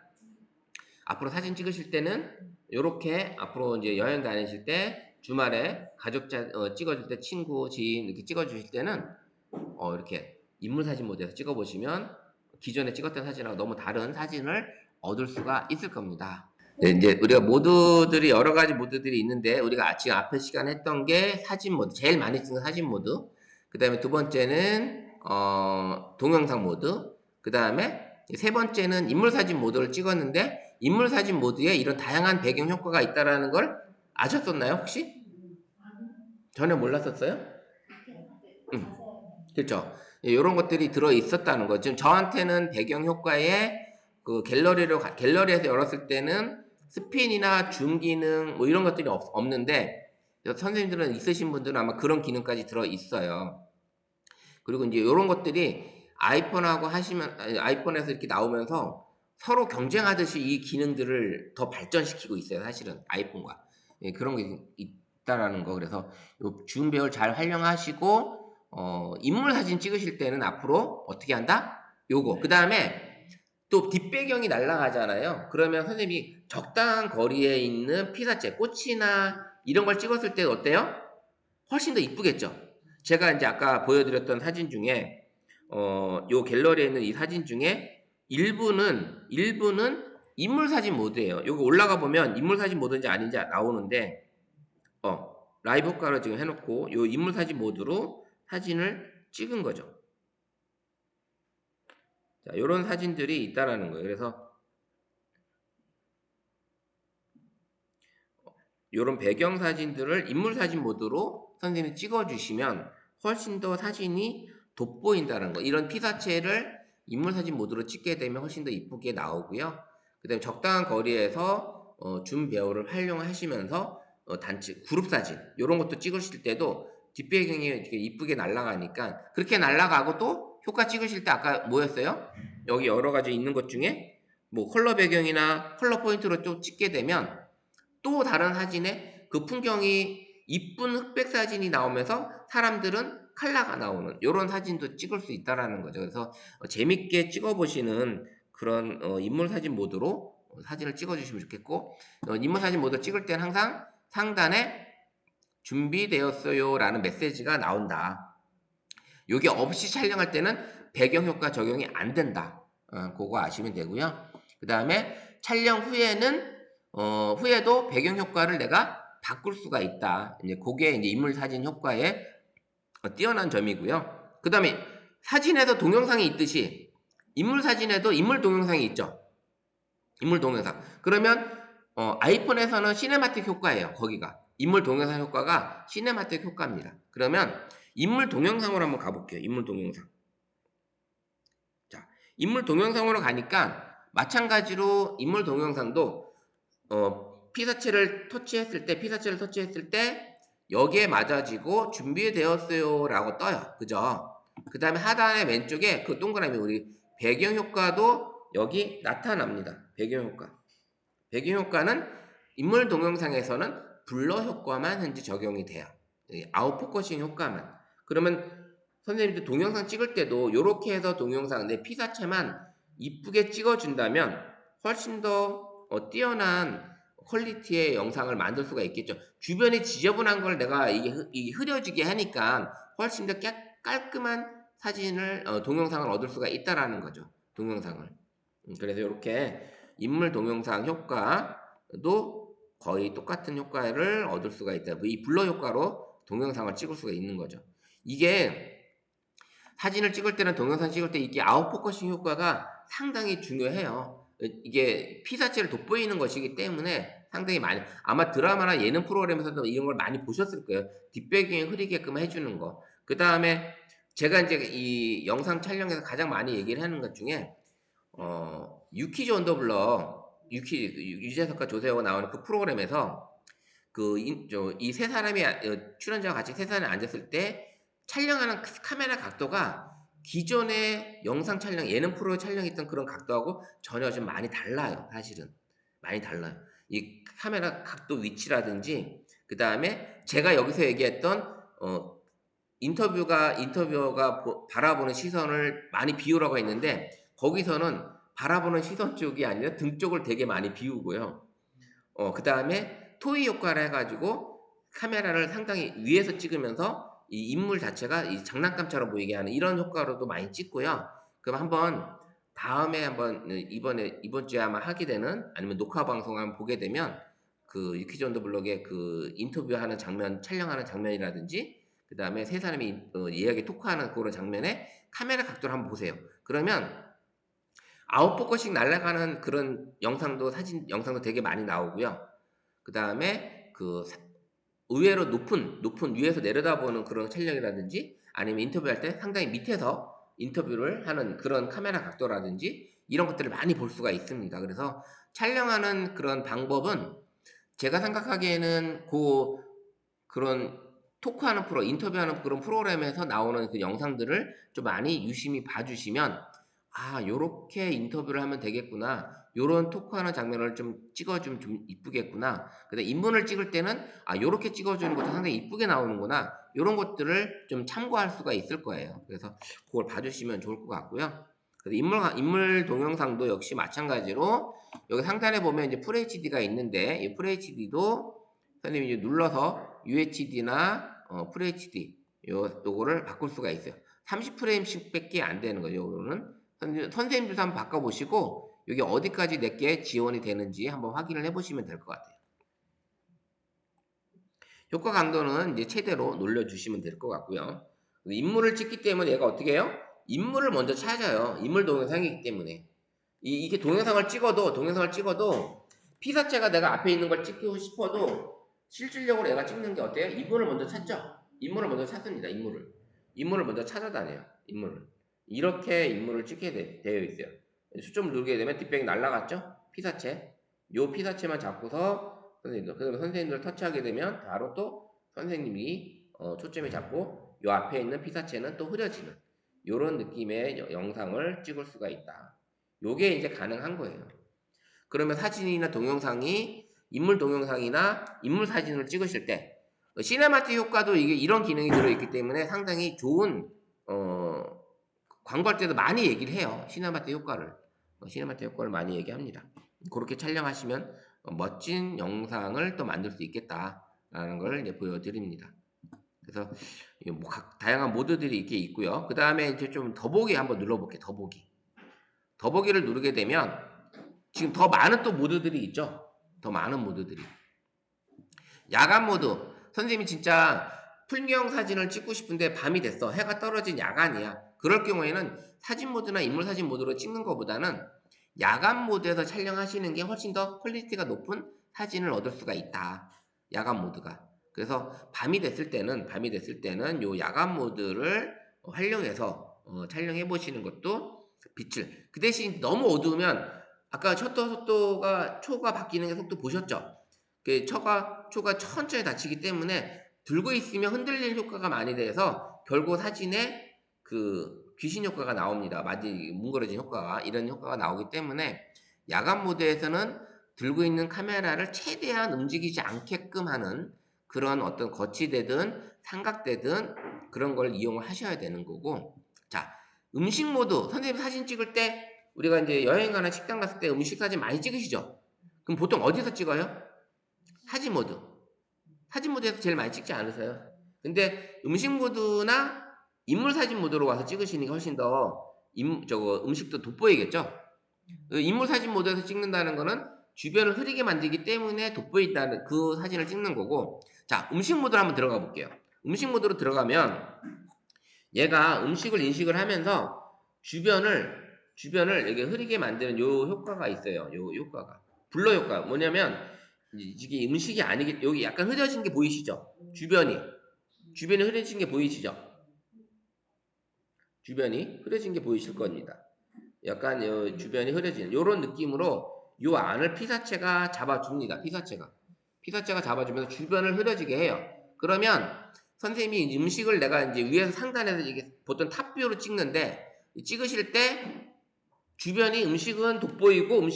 앞으로 사진 찍으실 때는 이렇게 앞으로 이제 여행 다니실 때 주말에 가족 찍어줄 때 친구, 지인 이렇게 찍어주실 때는 이렇게 인물 사진 모드에서 찍어보시면 기존에 찍었던 사진하고 너무 다른 사진을 얻을 수가 있을 겁니다. 네, 이제 우리가 모드들이 여러 가지 모드들이 있는데 우리가 지금 앞에 시간에 했던 게 사진 모드, 제일 많이 쓰는 사진 모드. 그 다음에 두 번째는 동영상 모드. 그 다음에 세 번째는 인물 사진 모드를 찍었는데 인물 사진 모드에 이런 다양한 배경 효과가 있다라는 걸 아셨었나요 혹시? 전혀 몰랐었어요? 그렇죠. 이런 것들이 들어 있었다는 거. 지금 저한테는 배경 효과에 그 갤러리에서 열었을 때는 스핀이나 줌 기능 뭐 이런 것들이 없는데 선생님들은 있으신 분들은 아마 그런 기능까지 들어 있어요. 그리고 이제 이런 것들이 아이폰하고 아이폰에서 이렇게 나오면서 서로 경쟁하듯이 이 기능들을 더 발전시키고 있어요. 사실은 아이폰과 그런 게 있다라는 거. 그래서 줌 배열 잘 활용하시고 인물 사진 찍으실 때는 앞으로 어떻게 한다? 요거. 그 다음에 또 뒷배경이 날아가잖아요. 그러면 선생님이 적당한 거리에 있는 피사체, 꽃이나 이런 걸 찍었을 때 어때요? 훨씬 더 이쁘겠죠? 제가 이제 아까 보여드렸던 사진 중에, 요 갤러리에 있는 이 사진 중에 일부는 인물 사진 모드예요. 여기 올라가 보면 인물 사진 모드인지 아닌지 나오는데, 라이브 효과로 지금 해놓고 요 인물 사진 모드로 사진을 찍은 거죠. 자, 요런 사진들이 있다라는 거예요. 그래서 요런 배경 사진들을 인물 사진 모드로 선생님이 찍어주시면 훨씬 더 사진이 돋보인다는 거. 이런 피사체를 인물 사진 모드로 찍게 되면 훨씬 더 이쁘게 나오고요. 그 다음에 적당한 거리에서 줌 배열을 활용하시면서 단체 그룹 사진 이런 것도 찍으실 때도 뒷배경이 이렇게 이쁘게 날아가니까 그렇게 날아가고 또 효과 찍으실 때 아까 뭐였어요? 여기 여러 가지 있는 것 중에 뭐 컬러 배경이나 컬러 포인트로 또 찍게 되면 또 다른 사진에 그 풍경이 이쁜 흑백 사진이 나오면서 사람들은 컬러가 나오는 이런 사진도 찍을 수 있다라는 거죠. 그래서 재밌게 찍어보시는 그런 인물 사진 모드로 사진을 찍어주시면 좋겠고, 인물 사진 모드 찍을 때는 항상 상단에 준비되었어요 라는 메시지가 나온다. 이게 없이 촬영할 때는 배경 효과 적용이 안 된다. 그거 아시면 되고요. 그 다음에 촬영 후에는 후에도 배경 효과를 내가 바꿀 수가 있다. 이제 그게 이제 인물 사진 효과의 뛰어난 점이고요. 그 다음에 사진에도 동영상이 있듯이 인물 사진에도 인물 동영상이 있죠. 인물 동영상. 그러면 아이폰에서는 시네마틱 효과예요. 거기가 인물 동영상 효과가 시네마틱 효과입니다. 그러면 인물 동영상으로 한번 가볼게요. 인물 동영상. 자, 인물 동영상으로 가니까 마찬가지로 인물 동영상도 피사체를 터치했을 때 여기에 맞아지고 준비되었어요 라고 떠요. 그죠? 그 다음에 하단의 왼쪽에 그 동그라미 우리 배경 효과도 여기 나타납니다. 배경 효과. 배경 효과는 인물 동영상에서는 블러 효과만 현재 적용이 돼요. 아웃포커싱 효과만. 그러면 선생님들 동영상 찍을 때도 이렇게 해서 동영상 내 피사체만 이쁘게 찍어준다면 훨씬 더 뛰어난 퀄리티의 영상을 만들 수가 있겠죠. 주변이 지저분한 걸 내가 이게 흐려지게 하니까 훨씬 더 깔끔한 사진을 동영상을 얻을 수가 있다라는 거죠. 동영상을. 그래서 이렇게 인물 동영상 효과도 거의 똑같은 효과를 얻을 수가 있다. 이 블러 효과로 동영상을 찍을 수가 있는 거죠. 이게 사진을 찍을 때는 동영상 찍을 때 이게 아웃포커싱 효과가 상당히 중요해요. 이게 피사체를 돋보이는 것이기 때문에 상당히 많이 아마 드라마나 예능 프로그램에서도 이런 걸 많이 보셨을 거예요. 뒷배경이 흐리게끔 해주는 거. 그 다음에 제가 이제 이 영상 촬영에서 가장 많이 얘기를 하는 것 중에 유퀴즈 온 더 블럭 유재석과 조세호가 나오는 그 프로그램에서 이 세 사람이 출연자와 같이 세 사람이 앉았을 때 촬영하는 카메라 각도가 기존의 영상 촬영, 예능 프로 촬영했던 그런 각도하고 전혀 좀 많이 달라요. 사실은 많이 달라요. 이 카메라 각도 위치라든지 그 다음에 제가 여기서 얘기했던 인터뷰가 바라보는 시선을 많이 비우라고 했는데 거기서는 바라보는 시선 쪽이 아니라 등 쪽을 되게 많이 비우고요. 그 다음에 토이 효과를 해가지고 카메라를 상당히 위에서 찍으면서 이 인물 자체가 이 장난감처럼 보이게 하는 이런 효과로도 많이 찍고요. 그럼 다음에 이번 주에 아마 하게 되는 아니면 녹화 방송 한번 보게 되면 그 유퀴즈 온 더 블럭의 그 인터뷰하는 장면, 촬영하는 장면이라든지 그 다음에 세 사람이 이야기 토크하는 그런 장면에 카메라 각도를 한번 보세요. 그러면 아웃포커싱 날아가는 그런 사진 영상도 되게 많이 나오고요. 그 다음에 의외로 높은 위에서 내려다보는 그런 촬영이라든지 아니면 인터뷰할 때 상당히 밑에서 인터뷰를 하는 그런 카메라 각도라든지 이런 것들을 많이 볼 수가 있습니다. 그래서 촬영하는 그런 방법은 제가 생각하기에는 그런 토크하는 인터뷰하는 그런 프로그램에서 나오는 그 영상들을 좀 많이 유심히 봐주시면 요렇게 인터뷰를 하면 되겠구나. 요런 토크하는 장면을 좀 찍어주면 좀 이쁘겠구나. 근데 인물을 찍을 때는 요렇게 찍어주는 것도 상당히 이쁘게 나오는구나. 요런 것들을 좀 참고할 수가 있을 거예요. 그래서 그걸 봐주시면 좋을 것 같고요. 그래서 인물 동영상도 역시 마찬가지로 여기 상단에 보면 이제 FHD가 있는데 이 FHD도 선생님이 이제 눌러서 UHD나 FHD 요거를 바꿀 수가 있어요. 30프레임씩 밖에 안 되는 거죠. 요거는 선생님들도 한번 바꿔보시고 여기 어디까지 내게 지원이 되는지 한번 확인을 해보시면 될 것 같아요. 효과 강도는 이제 최대로 놀려주시면 될 것 같고요. 인물을 찍기 때문에 얘가 어떻게 해요? 인물을 먼저 찾아요. 인물 동영상이기 때문에 이게 동영상을 찍어도 피사체가 내가 앞에 있는 걸 찍고 싶어도 실질적으로 얘가 찍는 게 어때요? 인물을 먼저 찾죠. 인물을 먼저 찾습니다. 인물을 먼저 찾아다녀요. 이렇게 인물을 찍게 되어 있어요. 수점을 누르게 되면 뒷배경이 날라갔죠? 피사체. 요 피사체만 잡고서 선생님들 터치하게 되면 바로 또 선생님이 초점이 잡고 요 앞에 있는 피사체는 또 흐려지는 요런 느낌의 영상을 찍을 수가 있다. 요게 이제 가능한 거예요. 그러면 사진이나 동영상이 인물 동영상이나 인물 사진을 찍으실 때 시네마틱 효과도 이게 이런 기능이 들어있기 때문에 상당히 좋은 광고할 때도 많이 얘기를 해요. 시네마틱 효과를 많이 얘기합니다. 그렇게 촬영하시면 멋진 영상을 또 만들 수 있겠다라는 걸 이제 보여드립니다. 그래서 다양한 모드들이 이렇게 있고요. 그 다음에 이제 좀 더보기 한번 눌러볼게요. 더보기를 누르게 되면 지금 더 많은 또 모드들이 있죠. 더 많은 모드들이. 야간 모드. 선생님이 진짜 풍경 사진을 찍고 싶은데 밤이 됐어. 해가 떨어진 야간이야. 그럴 경우에는 사진 모드나 인물 사진 모드로 찍는 것보다는 야간 모드에서 촬영하시는 게 훨씬 더 퀄리티가 높은 사진을 얻을 수가 있다. 야간 모드가. 그래서 밤이 됐을 때는 요 야간 모드를 활용해서 촬영해 보시는 것도 빛을. 그 대신 너무 어두우면 아까 셔터 속도가 초가 바뀌는 게 속도 보셨죠? 그 초가 천천히 닫히기 때문에 들고 있으면 흔들리는 효과가 많이 돼서 결국 사진에 그 귀신 효과가 나옵니다. 마디 뭉그러진 효과가 이런 효과가 나오기 때문에 야간 모드에서는 들고 있는 카메라를 최대한 움직이지 않게끔 하는 그런 어떤 거치되든 삼각되든 그런 걸 이용을 하셔야 되는 거고. 자, 음식 모드. 선생님 사진 찍을 때 우리가 이제 여행 가나 식당 갔을 때 음식 사진 많이 찍으시죠? 그럼 보통 어디서 찍어요? 사진 모드에서 제일 많이 찍지 않으세요? 근데 음식 모드나 인물 사진 모드로 와서 찍으시는 게 훨씬 더 음식도 돋보이겠죠? 인물 사진 모드에서 찍는다는 거는 주변을 흐리게 만들기 때문에 돋보인다는 그 사진을 찍는 거고. 자, 음식 모드로 한번 들어가 볼게요. 음식 모드로 들어가면 얘가 음식을 인식을 하면서 주변을 주변을 이게 흐리게 만드는 요 효과가 있어요. 요 효과가. 블러 효과. 뭐냐면 이게 음식이 아니기 여기 약간 흐려진 게 보이시죠? 주변이 흐려진 게 보이시죠? 주변이 흐려진 게 보이실 겁니다. 약간 주변이 흐려지는 요런 느낌으로 요 안을 피사체가 잡아줍니다. 피사체가 잡아주면서 주변을 흐려지게 해요. 그러면 선생님이 음식을 내가 이제 위에서 상단에서 이게 보통 탑뷰로 찍는데 찍으실 때 주변이 음식은 돋보이고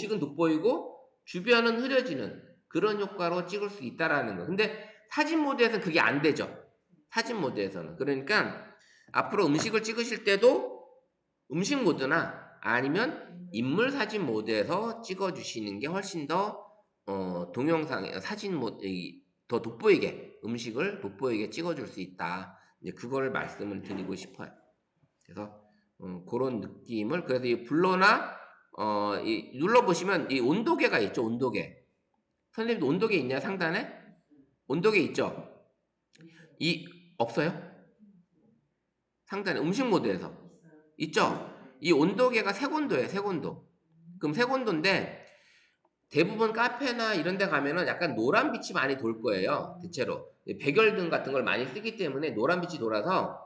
주변은 흐려지는 그런 효과로 찍을 수 있다라는 거. 근데 사진 모드에서는 그게 안 되죠. 사진 모드에서는. 그러니까 앞으로 음식을 찍으실 때도 음식 모드나 아니면 인물 사진 모드에서 찍어주시는 게 훨씬 더 동영상 사진 모드 더 돋보이게 음식을 돋보이게 찍어줄 수 있다. 이제 그걸 말씀을 드리고 싶어요. 그래서 그런 느낌을 그래서 이 블러나 이 눌러보시면 이 온도계가 있죠. 온도계. 선생님도 온도계 있냐 상단에? 온도계 있죠. 이 없어요? 상단에 음식 모드에서 있죠. 이 온도계가 색온도예요. 색온도. 그럼 색온도인데 대부분 카페나 이런 데 가면은 약간 노란빛이 많이 돌 거예요. 대체로 백열등 같은 걸 많이 쓰기 때문에 노란빛이 돌아서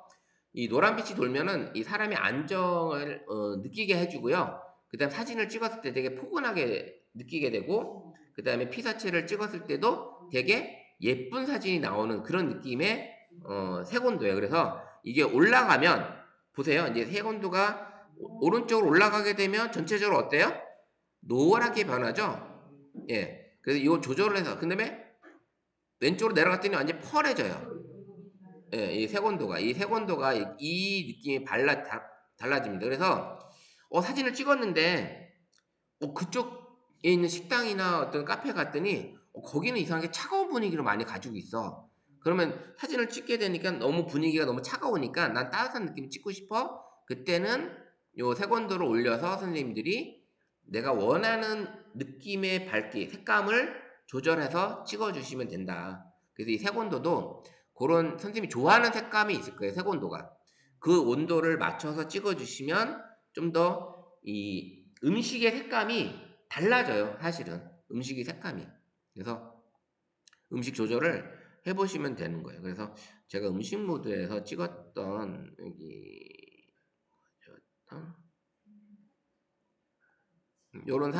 이 노란빛이 돌면은 이 사람의 안정을 느끼게 해주고요. 그 다음 사진을 찍었을 때 되게 포근하게 느끼게 되고 그 다음에 피사체를 찍었을 때도 되게 예쁜 사진이 나오는 그런 느낌의 색온도예요. 그래서 이게 올라가면 보세요. 이제 색온도가 오른쪽으로 올라가게 되면 전체적으로 어때요? 노랗게 변하죠. 예. 그래서 이거 조절을 해서 그 다음에 왼쪽으로 내려갔더니 완전 펄해져요. 예, 이 색온도가 이 느낌이 달라집니다. 그래서 사진을 찍었는데 그쪽에 있는 식당이나 어떤 카페 갔더니 거기는 이상하게 차가운 분위기를 많이 가지고 있어. 그러면 사진을 찍게 되니까 너무 분위기가 너무 차가우니까 난 따뜻한 느낌을 찍고 싶어. 그때는 요 색온도를 올려서 선생님들이 내가 원하는 느낌의 밝기, 색감을 조절해서 찍어주시면 된다. 그래서 이 색온도도 그런 선생님이 좋아하는 색감이 있을 거예요. 색온도가. 그 온도를 맞춰서 찍어주시면 좀 더 이 음식의 색감이 달라져요. 사실은 음식의 색감이. 그래서 음식 조절을 해보시면 되는 거예요. 그래서 제가 음식 모드에서 찍었던 요런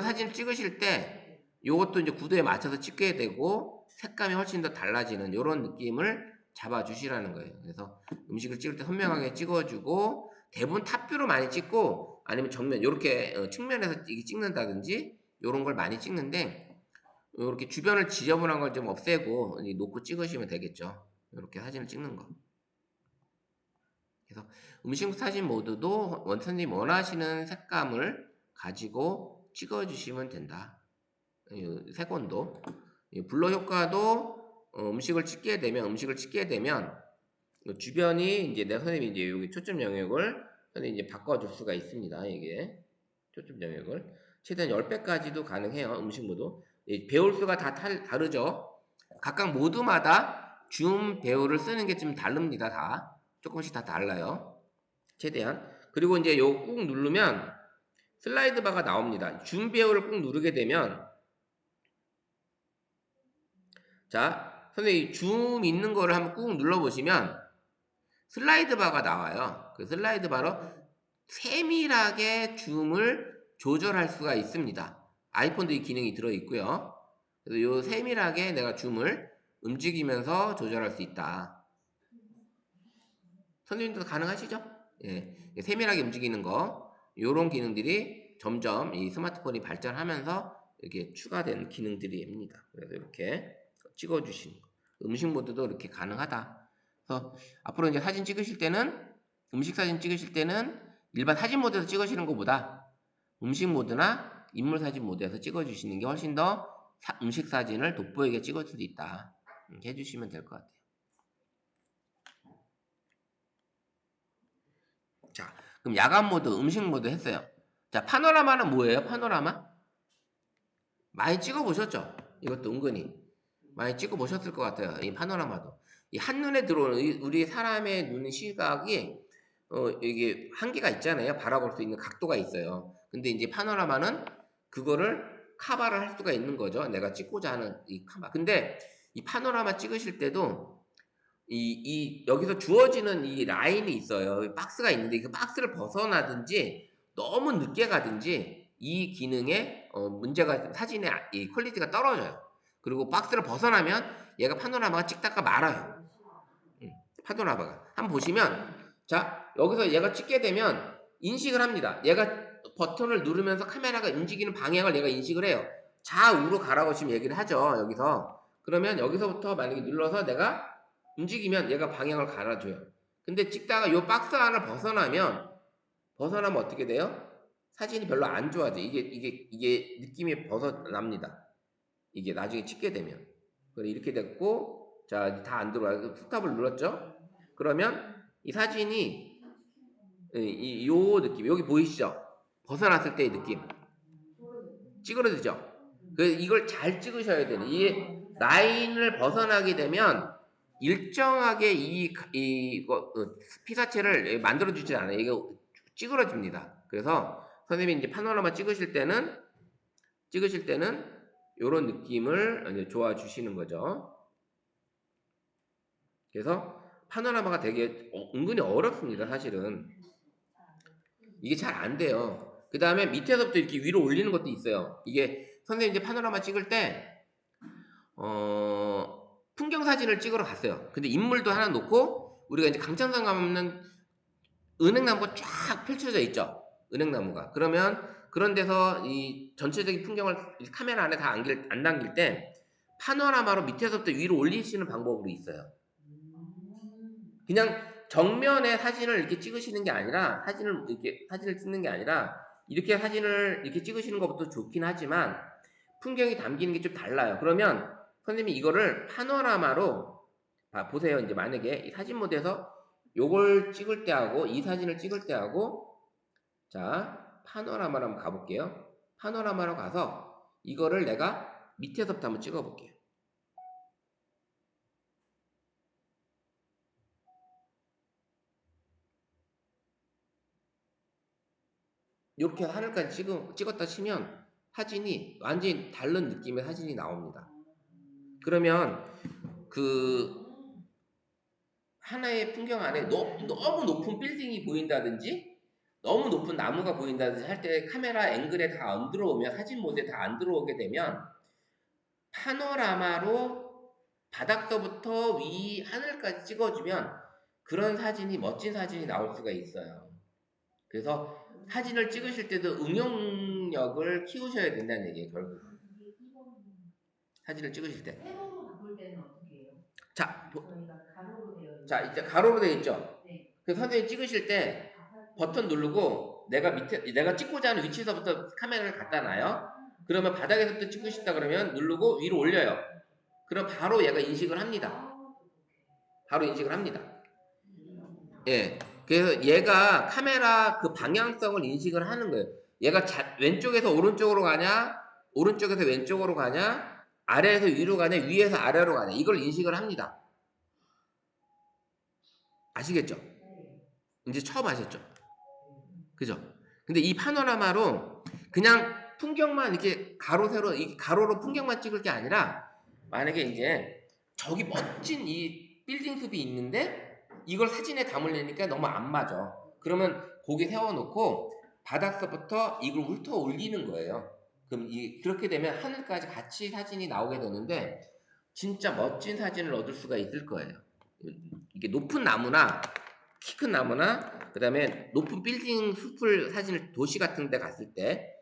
사진을 찍으실 때 요것도 이제 구도에 맞춰서 찍게 되고 색감이 훨씬 더 달라지는 요런 느낌을 잡아주시라는 거예요. 그래서 음식을 찍을 때 선명하게 찍어주고 대부분 탑뷰로 많이 찍고 아니면 정면 요렇게 측면에서 찍는다든지 요런 걸 많이 찍는데 요렇게 주변을 지저분한 걸 좀 없애고 놓고 찍으시면 되겠죠. 요렇게 사진을 찍는 거. 그래서 음식 사진 모드도 원선생님 원하시는 색감을 가지고 찍어주시면 된다. 색온도. 블러 효과도 음식을 찍게 되면 주변이 이제 내가 선생님이 이제 여기 초점 영역을 선생님이 이제 바꿔줄 수가 있습니다. 이게 초점 영역을 최대한 10배까지도 가능해요. 음식 모드. 배울 수가 다 다르죠. 각각 모드마다 줌 배우를 쓰는 게 좀 다릅니다. 다 조금씩 다 달라요. 최대한. 그리고 이제 요거 꾹 누르면 슬라이드 바가 나옵니다. 줌 배우를 꾹 누르게 되면 자, 선생님 줌 있는 거를 한번 꾹 눌러보시면 슬라이드 바가 나와요. 그 슬라이드 바로 세밀하게 줌을 조절할 수가 있습니다. 아이폰도 이 기능이 들어있고요. 그래서 요 세밀하게 내가 줌을 움직이면서 조절할 수 있다. 선생님도 가능하시죠? 예, 세밀하게 움직이는 거 요런 기능들이 점점 이 스마트폰이 발전하면서 이렇게 추가된 기능들입니다. 그래서 이렇게 찍어주시는 거. 음식 모드도 이렇게 가능하다. 그래서 앞으로 이제 사진 찍으실 때는 음식 사진 찍으실 때는 일반 사진 모드에서 찍으시는 것보다 음식 모드나 인물 사진 모드에서 찍어주시는 게 훨씬 더 음식 사진을 돋보이게 찍을 수도 있다. 이렇게 해주시면 될 것 같아요. 자, 그럼 야간 모드, 음식 모드 했어요. 자, 파노라마는 뭐예요? 파노라마? 많이 찍어보셨죠? 이것도 은근히 많이 찍어보셨을 것 같아요. 이 파노라마도. 이 한눈에 들어오는 우리 사람의 눈의 시각이 이게 한계가 있잖아요. 바라볼 수 있는 각도가 있어요. 근데 이제 파노라마는 그거를 커버를 할 수가 있는 거죠. 내가 찍고자 하는 이 커버. 근데 이 파노라마 찍으실 때도 여기서 주어지는 이 라인이 있어요. 박스가 있는데 그 박스를 벗어나든지 너무 늦게 가든지 이 기능에 문제가 사진의 이 퀄리티가 떨어져요. 그리고 박스를 벗어나면 얘가 파노라마가 찍다가 말아요. 파노라마가. 한번 보시면 자 여기서 얘가 찍게 되면 인식을 합니다. 얘가 버튼을 누르면서 카메라가 움직이는 방향을 얘가 인식을 해요. 좌우로 가라고 지금 얘기를 하죠. 여기서. 그러면 여기서부터 만약에 눌러서 내가 움직이면 얘가 방향을 갈아줘요. 근데 찍다가 요 박스 안을 벗어나면 어떻게 돼요? 사진이 별로 안 좋아져. 이게 느낌이 벗어납니다. 이게 나중에 찍게 되면. 그래 이렇게 됐고 자 다 안 들어와요. 스탑을 눌렀죠? 그러면 이 사진이 요 느낌 여기 보이시죠? 벗어났을 때의 느낌 찌그러지죠? 그래서 이걸 잘 찍으셔야 돼요. 이 라인을 벗어나게 되면 일정하게 이거 피사체를 만들어 주지 않아요. 이게 찌그러집니다. 그래서 선생님이 이제 파노라마 찍으실 때는 이런 느낌을 좋아 주시는 거죠. 그래서 파노라마가 되게 은근히 어렵습니다. 사실은 이게 잘 안 돼요. 그 다음에 밑에서부터 이렇게 위로 올리는 것도 있어요. 이게 선생님 이제 파노라마 찍을 때 풍경 사진을 찍으러 갔어요. 근데 인물도 하나 놓고 우리가 이제 강천상 가면 은행나무가 쫙 펼쳐져 있죠. 은행나무가. 그러면 그런 데서 이 전체적인 풍경을 카메라 안에 다 안 담길 때 파노라마로 밑에서부터 위로 올리시는 방법으로 있어요. 그냥 정면에 사진을 이렇게 찍으시는 게 아니라 사진을 찍는 게 아니라 이렇게 사진을 이렇게 찍으시는 것부터 좋긴 하지만 풍경이 담기는 게 좀 달라요. 그러면 선생님이 이거를 파노라마로 보세요. 이제 만약에 이 사진 모드에서 요걸 찍을 때 하고 이 사진을 찍을 때 하고 자 파노라마로 한번 가볼게요. 파노라마로 가서 이거를 내가 밑에서부터 한번 찍어볼게요. 이렇게 하늘까지 찍었다 치면 사진이 완전히 다른 느낌의 사진이 나옵니다. 그러면 그 하나의 풍경 안에 너무 높은 빌딩이 보인다든지 너무 높은 나무가 보인다든지 할 때 카메라 앵글에 다 안 들어오면 사진 모드에 다 안 들어오게 되면 파노라마로 바닥서부터 위 하늘까지 찍어주면 그런 사진이 멋진 사진이 나올 수가 있어요. 그래서 사진을 찍으실 때도 응용력을 키우셔야 된다는 얘기예요. 결국 사진을 찍으실 때. 세로로 바꿀 때는 어떻게 해요? 자, 저희가 가로로 되어 있는. 자 이제 가로로 되어 있죠. 네. 그래서 선생님 찍으실 때 버튼 누르고 내가 찍고자 하는 위치에서부터 카메라를 갖다 놔요. 그러면 바닥에서부터 찍고 싶다 그러면 누르고 위로 올려요. 그럼 바로 얘가 인식을 합니다. 바로 인식을 합니다. 예. 그래서 얘가 카메라 그 방향성을 인식을 하는 거예요. 얘가 왼쪽에서 오른쪽으로 가냐, 오른쪽에서 왼쪽으로 가냐, 아래에서 위로 가냐, 위에서 아래로 가냐, 이걸 인식을 합니다. 아시겠죠? 이제 처음 아셨죠? 그죠? 근데 이 파노라마로 그냥 풍경만 이렇게 가로, 세로, 가로로 풍경만 찍을 게 아니라 만약에 이제 저기 멋진 이 빌딩 숲이 있는데 이걸 사진에 담으려니까 너무 안 맞아. 그러면 고개 세워놓고 바닥서부터 이걸 훑어 올리는 거예요. 그럼 그렇게 되면 하늘까지 같이 사진이 나오게 되는데 진짜 멋진 사진을 얻을 수가 있을 거예요. 이게 높은 나무나 키 큰 나무나 그 다음에 높은 빌딩 숲을 사진을 도시 같은 데 갔을 때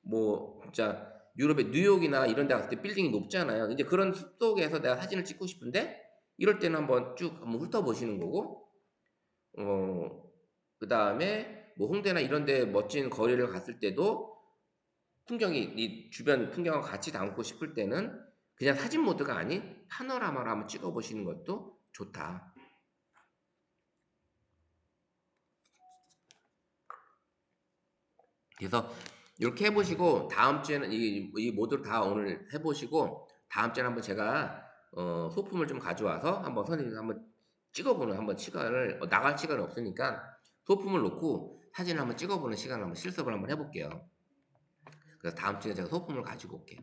뭐 진짜 유럽의 뉴욕이나 이런 데 갔을 때 빌딩이 높잖아요. 이제 그런 숲 속에서 내가 사진을 찍고 싶은데 이럴 때는 한번 쭉 한번 훑어보시는 거고 그 다음에 뭐 홍대나 이런 데 멋진 거리를 갔을 때도 풍경이 이 주변 풍경과 같이 담고 싶을 때는 그냥 사진 모드가 아닌 파노라마로 한번 찍어보시는 것도 좋다. 그래서 이렇게 해보시고 다음 주에는 이 모드를 다 오늘 해보시고 다음 주에는 한번 제가 소품을 좀 가져와서 한번 선생님 한번 찍어보는 한번 시간을 나갈 시간이 없으니까 소품을 놓고 사진을 한번 찍어보는 시간을 한번 실습을 한번 해볼게요. 그래서 다음 주에 제가 소품을 가지고 올게요.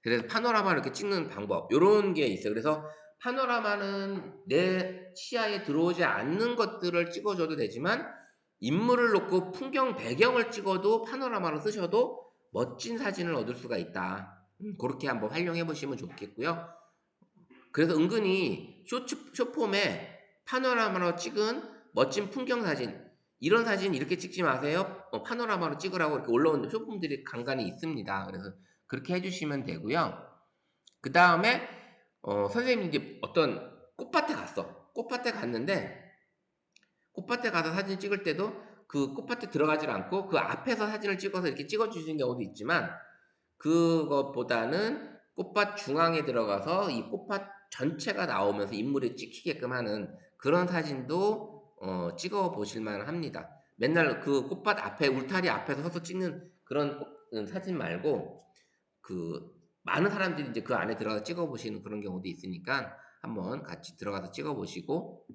그래서 파노라마를 이렇게 찍는 방법 요런 게 있어요. 그래서 파노라마는 내 시야에 들어오지 않는 것들을 찍어줘도 되지만 인물을 놓고 풍경 배경을 찍어도 파노라마로 쓰셔도 멋진 사진을 얻을 수가 있다. 그렇게 한번 활용해 보시면 좋겠고요. 그래서 은근히 쇼폼에 파노라마로 찍은 멋진 풍경 사진 이런 사진 이렇게 찍지 마세요. 파노라마로 찍으라고 이렇게 올라온 쇼폼들이 간간히 있습니다. 그래서 그렇게 해주시면 되고요. 그 다음에 선생님이 이제 어떤 꽃밭에 갔어. 꽃밭에 갔는데 꽃밭에 가서 사진 찍을 때도 그 꽃밭에 들어가질 않고 그 앞에서 사진을 찍어서 이렇게 찍어주시는 경우도 있지만 그것보다는 꽃밭 중앙에 들어가서 이 꽃밭 전체가 나오면서 인물이 찍히게끔 하는 그런 사진도 찍어 보실만 합니다. 맨날 그 꽃밭 앞에 울타리 앞에서 서서 찍는 그런 사진 말고 그 많은 사람들이 이제 그 안에 들어가서 찍어 보시는 그런 경우도 있으니까 한번 같이 들어가서 찍어 보시고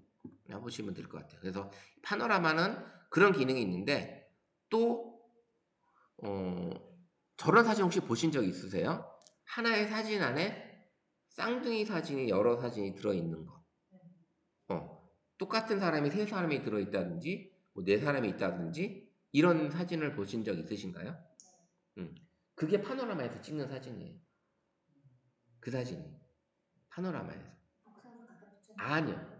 해보시면 될 것 같아요. 그래서 파노라마는 그런 기능이 있는데 또 저런 사진 혹시 보신 적 있으세요? 하나의 사진 안에 쌍둥이 사진이 여러 사진이 들어있는 거. 똑같은 사람이 세 사람이 들어있다든지 뭐 네 사람이 있다든지 이런 사진을 보신 적 있으신가요? 그게 파노라마에서 찍는 사진이에요. 그 사진이 파노라마에서. 아니요.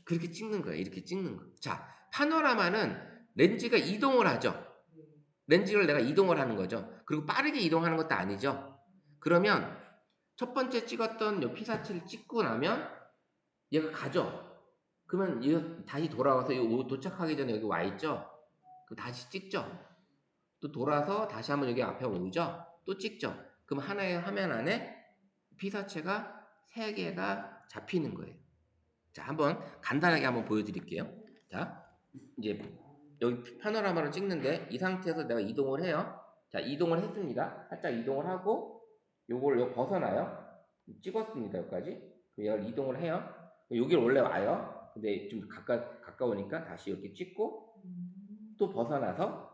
그렇게 찍는 거예요. 이렇게 찍는 거. 자, 파노라마는 렌즈가 이동을 하죠. 렌즈를 내가 이동을 하는 거죠. 그리고 빠르게 이동하는 것도 아니죠. 그러면 첫 번째 찍었던 요 피사체를 찍고 나면 얘가 가죠. 그러면 얘가 다시 돌아와서 도착하기 전에 여기 와 있죠. 그럼 다시 찍죠. 또 돌아서 다시 한번 여기 앞에 오죠. 또 찍죠. 그럼 하나의 화면 안에 피사체가 3개가 잡히는 거예요. 자, 한번 간단하게 한번 보여드릴게요. 자, 이제 여기 파노라마를 찍는데 이 상태에서 내가 이동을 해요. 자, 이동을 했습니다. 살짝 이동을 하고 요걸 벗어나요. 찍었습니다. 여기까지. 얘를 이동을 해요. 여기를 원래 와요. 근데 좀 가까우니까 다시 이렇게 찍고 또 벗어나서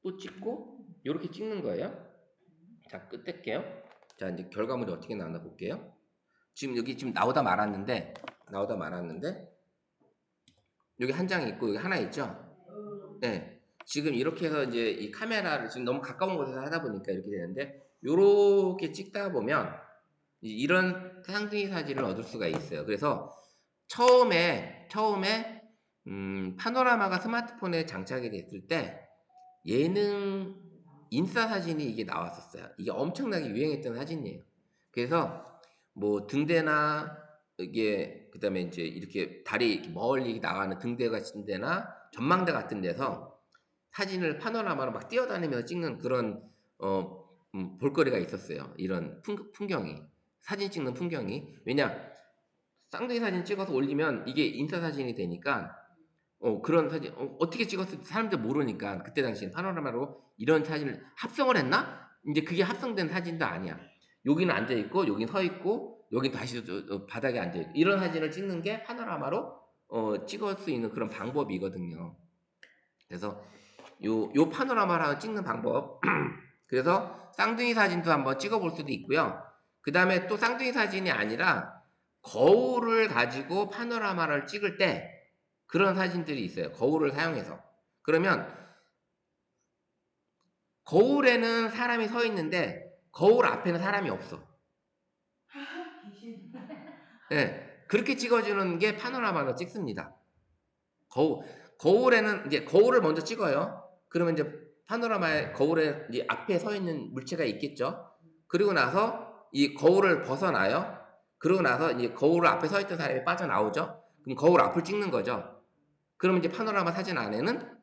또 찍고 이렇게 찍는 거예요. 자, 끝낼게요. 자, 이제 결과물이 어떻게 나왔나 볼게요. 지금 여기 지금 나오다 말았는데 여기 한 장 있고 여기 하나 있죠. 네. 지금 이렇게 해서 이제 이 카메라를 지금 너무 가까운 곳에서 하다 보니까 이렇게 되는데 요렇게 찍다 보면 이런 쌍둥이 사진을 얻을 수가 있어요. 그래서 처음에 파노라마가 스마트폰에 장착이 됐을 때 예능 인싸 사진이 이게 나왔었어요. 이게 엄청나게 유행했던 사진이에요. 그래서 뭐 등대나 이게 그다음에 이제 이렇게 다리 이렇게 멀리 나가는 등대 같은 데나 전망대 같은 데서 사진을 파노라마로 막 뛰어다니면서 찍는 그런 볼거리가 있었어요. 이런 풍경이 사진 찍는 풍경이 왜냐 쌍둥이 사진 찍어서 올리면 이게 인싸 사진이 되니까 그런 사진 어떻게 찍었을지 사람들 모르니까 그때 당시엔 파노라마로 이런 사진을 합성을 했나? 이제 그게 합성된 사진도 아니야. 여기는 앉아 있고 여기는 서 있고 여기 다시 바닥에 앉아 있고 이런 사진을 찍는 게 파노라마로 찍을 수 있는 그런 방법이거든요. 그래서 요 파노라마를 찍는 방법. 그래서 쌍둥이 사진도 한번 찍어볼 수도 있고요. 그 다음에 또 쌍둥이 사진이 아니라 거울을 가지고 파노라마를 찍을 때 그런 사진들이 있어요. 거울을 사용해서. 그러면 거울에는 사람이 서 있는데 거울 앞에는 사람이 없어. 네, 그렇게 찍어주는 게 파노라마로 찍습니다. 거울에는 이제 거울을 먼저 찍어요. 그러면 이제 파노라마의 거울에 이제 앞에 서 있는 물체가 있겠죠. 그리고 나서 이 거울을 벗어나요. 그러고 나서 이제 거울 앞에 서 있던 사람이 빠져나오죠. 그럼 거울 앞을 찍는 거죠. 그러면 이제 파노라마 사진 안에는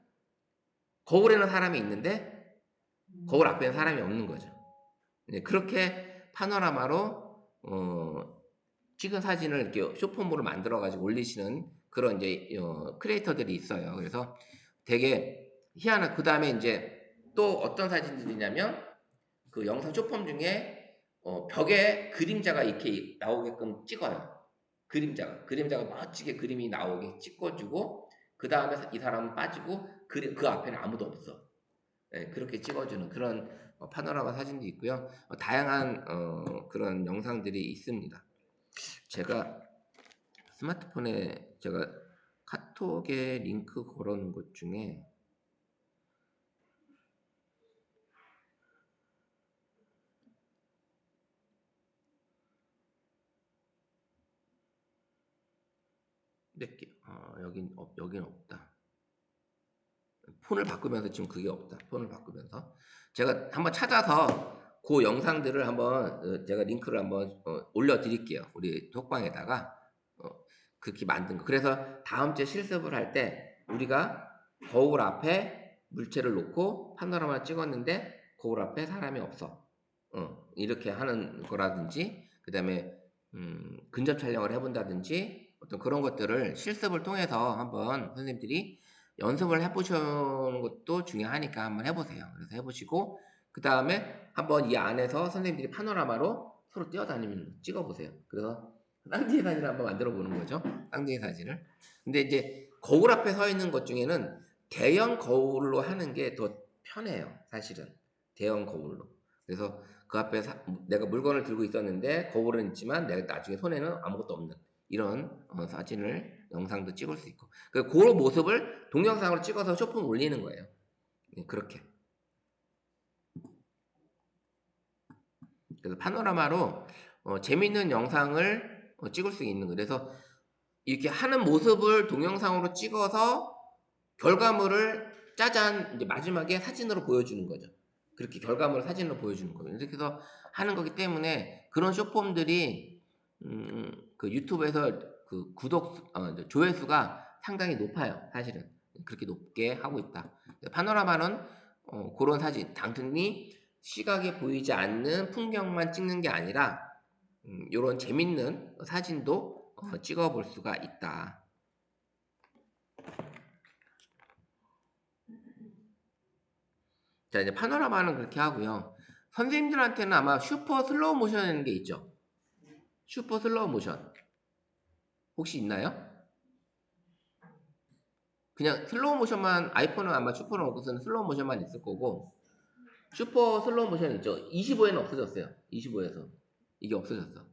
거울에는 사람이 있는데 거울 앞에는 사람이 없는 거죠. 그렇게 파노라마로 찍은 사진을 이렇게 쇼폼으로 만들어 가지고 올리시는 그런 이제 크리에이터들이 있어요. 그래서 되게 희한한 그 다음에 이제 또 어떤 사진들이냐면 그 영상 쇼폼 중에 벽에 그림자가 이렇게 나오게끔 찍어요. 그림자가 멋지게 그림이 나오게 찍어주고 그 다음에 이 사람은 빠지고 그 앞에는 아무도 없어. 예, 그렇게 찍어주는 그런 파노라마 사진도 있고요. 다양한 그런 영상들이 있습니다. 제가 스마트폰에 제가 카톡에 링크 걸어놓은 것 중에 몇 개, 여긴 없다. 폰을 바꾸면서 지금 그게 없다. 폰을 바꾸면서 제가 한번 찾아서 그 영상들을 한번 제가 링크를 한번 올려드릴게요. 우리 톡방에다가 그렇게 만든 거. 그래서 다음 주에 실습을 할 때 우리가 거울 앞에 물체를 놓고 파노라마 찍었는데 거울 앞에 사람이 없어. 이렇게 하는 거라든지 그 다음에 근접 촬영을 해본다든지 어떤 그런 것들을 실습을 통해서 한번 선생님들이 연습을 해보시는 것도 중요하니까 한번 해보세요. 그래서 해보시고 그 다음에 한번 이 안에서 선생님들이 파노라마로 서로 뛰어다니면서 찍어보세요. 그래서 쌍둥이 사진을 한번 만들어 보는 거죠. 쌍둥이 사진을. 근데 이제 거울 앞에 서 있는 것 중에는 대형 거울로 하는 게 더 편해요. 사실은 대형 거울로. 그래서 그 앞에 내가 물건을 들고 있었는데 거울은 있지만 내가 나중에 손에는 아무것도 없는 이런 사진을 영상도 찍을 수 있고 그 모습을 동영상으로 찍어서 쇼폼 올리는 거예요. 그렇게. 그래서 파노라마로 재밌는 영상을 찍을 수 있는 거예요. 그래서 이렇게 하는 모습을 동영상으로 찍어서 결과물을 짜잔 이제 마지막에 사진으로 보여주는 거죠. 그렇게 결과물을 사진으로 보여주는 거예요. 이렇게 해서 하는 거기 때문에 그런 쇼폼들이 그 유튜브에서 그 조회수가 상당히 높아요. 사실은 그렇게 높게 하고 있다. 파노라마는 그런 사진, 단순히 시각에 보이지 않는 풍경만 찍는 게 아니라 이런 재밌는 사진도 찍어볼 수가 있다. 자, 이제 파노라마는 그렇게 하고요. 선생님들한테는 아마 슈퍼 슬로우 모션이라는 게 있죠. 슈퍼 슬로우 모션. 혹시 있나요? 그냥 슬로우 모션만, 아이폰은 아마 슈퍼 로고스는 슬로우 모션만 있을 거고, 슈퍼 슬로우 모션 있죠. 25에는 없어졌어요. 25에서. 이게 없어졌어.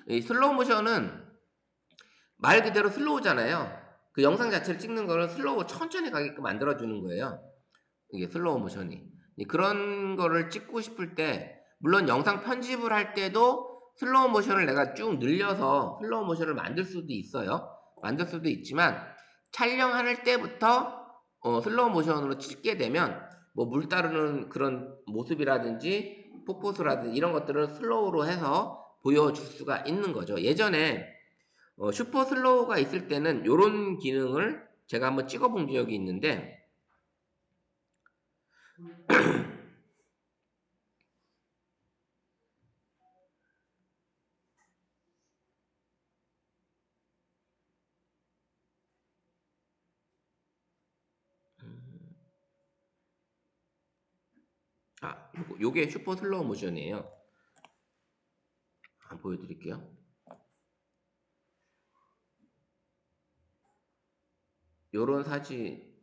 이 슬로우 모션은 말 그대로 슬로우잖아요. 그 영상 자체를 찍는 거를 슬로우 천천히 가게끔 만들어주는 거예요. 이게 슬로우 모션이. 그런 거를 찍고 싶을 때, 물론 영상 편집을 할 때도 슬로우 모션을 내가 쭉 늘려서 슬로우 모션을 만들 수도 있어요. 만들 수도 있지만, 촬영할 때부터 슬로우 모션으로 찍게 되면, 뭐 물 따르는 그런 모습이라든지, 폭포수라든지 이런 것들을 슬로우로 해서 보여줄 수가 있는 거죠. 예전에 슈퍼 슬로우가 있을 때는 이런 기능을 제가 한번 찍어본 적이 있는데, 요게 슈퍼 슬로우 모션이에요. 한번 보여드릴게요. 요런 사진,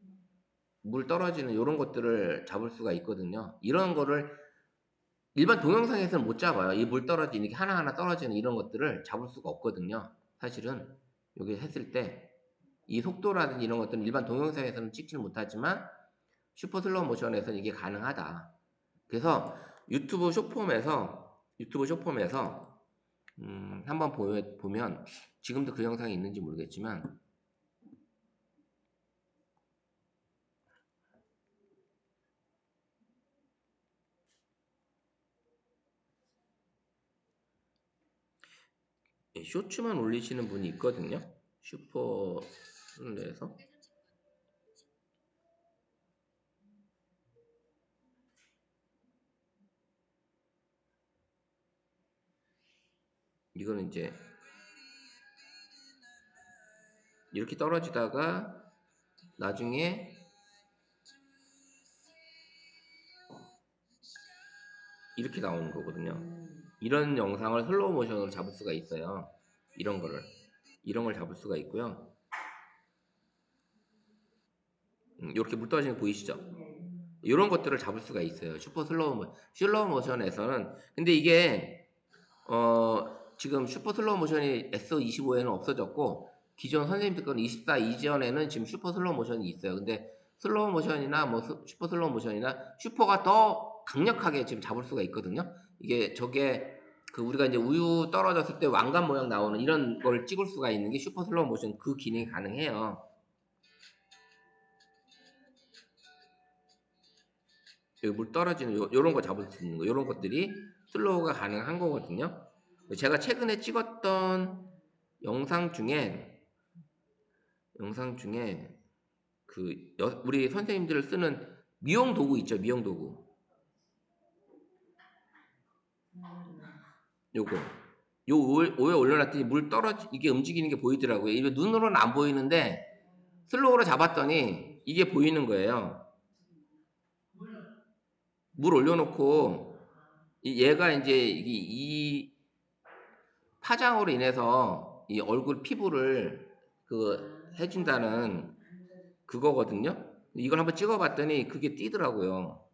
물 떨어지는 요런 것들을 잡을 수가 있거든요. 이런 거를 일반 동영상에서는 못 잡아요. 이 물 떨어지는, 이렇게 하나하나 떨어지는 이런 것들을 잡을 수가 없거든요. 사실은, 여기 했을 때, 이 속도라든지 이런 것들은 일반 동영상에서는 찍지를 못하지만, 슈퍼 슬로우 모션에서는 이게 가능하다. 그래서 유튜브 쇼폼에서 한번 보면 지금도 그 영상이 있는지 모르겠지만 쇼츠만 올리시는 분이 있거든요. 슈퍼에서 이거는 이제 이렇게 떨어지다가 나중에 이렇게 나오는 거거든요. 이런 영상을 슬로우 모션으로 잡을 수가 있어요. 이런 걸 잡을 수가 있고요. 이렇게 물 떨어지는 거 보이시죠? 네. 이런 것들을 잡을 수가 있어요. 슬로우 모션에서는. 근데 이게 지금 슈퍼 슬로우 모션이 S25에는 없어졌고 기존 선생님들 건 24 이전에는 지금 슈퍼 슬로우 모션이 있어요. 근데 슬로우 모션이나 뭐 슈퍼 슬로우 모션이나 슈퍼가 더 강력하게 지금 잡을 수가 있거든요. 이게 저게 그 우리가 이제 우유 떨어졌을 때 왕관 모양 나오는 이런 걸 찍을 수가 있는 게 슈퍼 슬로우 모션 그 기능이 가능해요. 여기 물 떨어지는 요런 거 잡을 수 있는 거, 요런 것들이 슬로우가 가능한 거거든요. 제가 최근에 찍었던 영상 중에 우리 선생님들 쓰는 미용 도구 있죠, 미용 도구. 요거. 요 오에 올려놨더니 물 이게 움직이는 게 보이더라고요. 이게 눈으로는 안 보이는데 슬로우로 잡았더니 이게 보이는 거예요. 물 올려놓고 얘가 이제 이 파장으로 인해서 이 얼굴 피부를 해준다는 그거거든요. 이걸 한번 찍어봤더니 그게 뛰더라고요.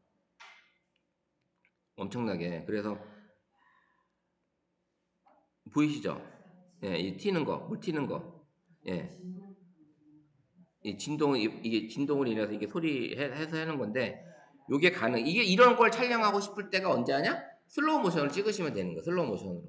엄청나게. 그래서 보이시죠? 예, 이 튀는 거, 물 튀는 거. 예. 이 이게 진동으로 인해서 이게 소리 해서 하는 건데, 요게 이게 이런 걸 촬영하고 싶을 때가 언제 하냐? 슬로우 모션을 찍으시면 되는 거예요. 슬로우 모션으로.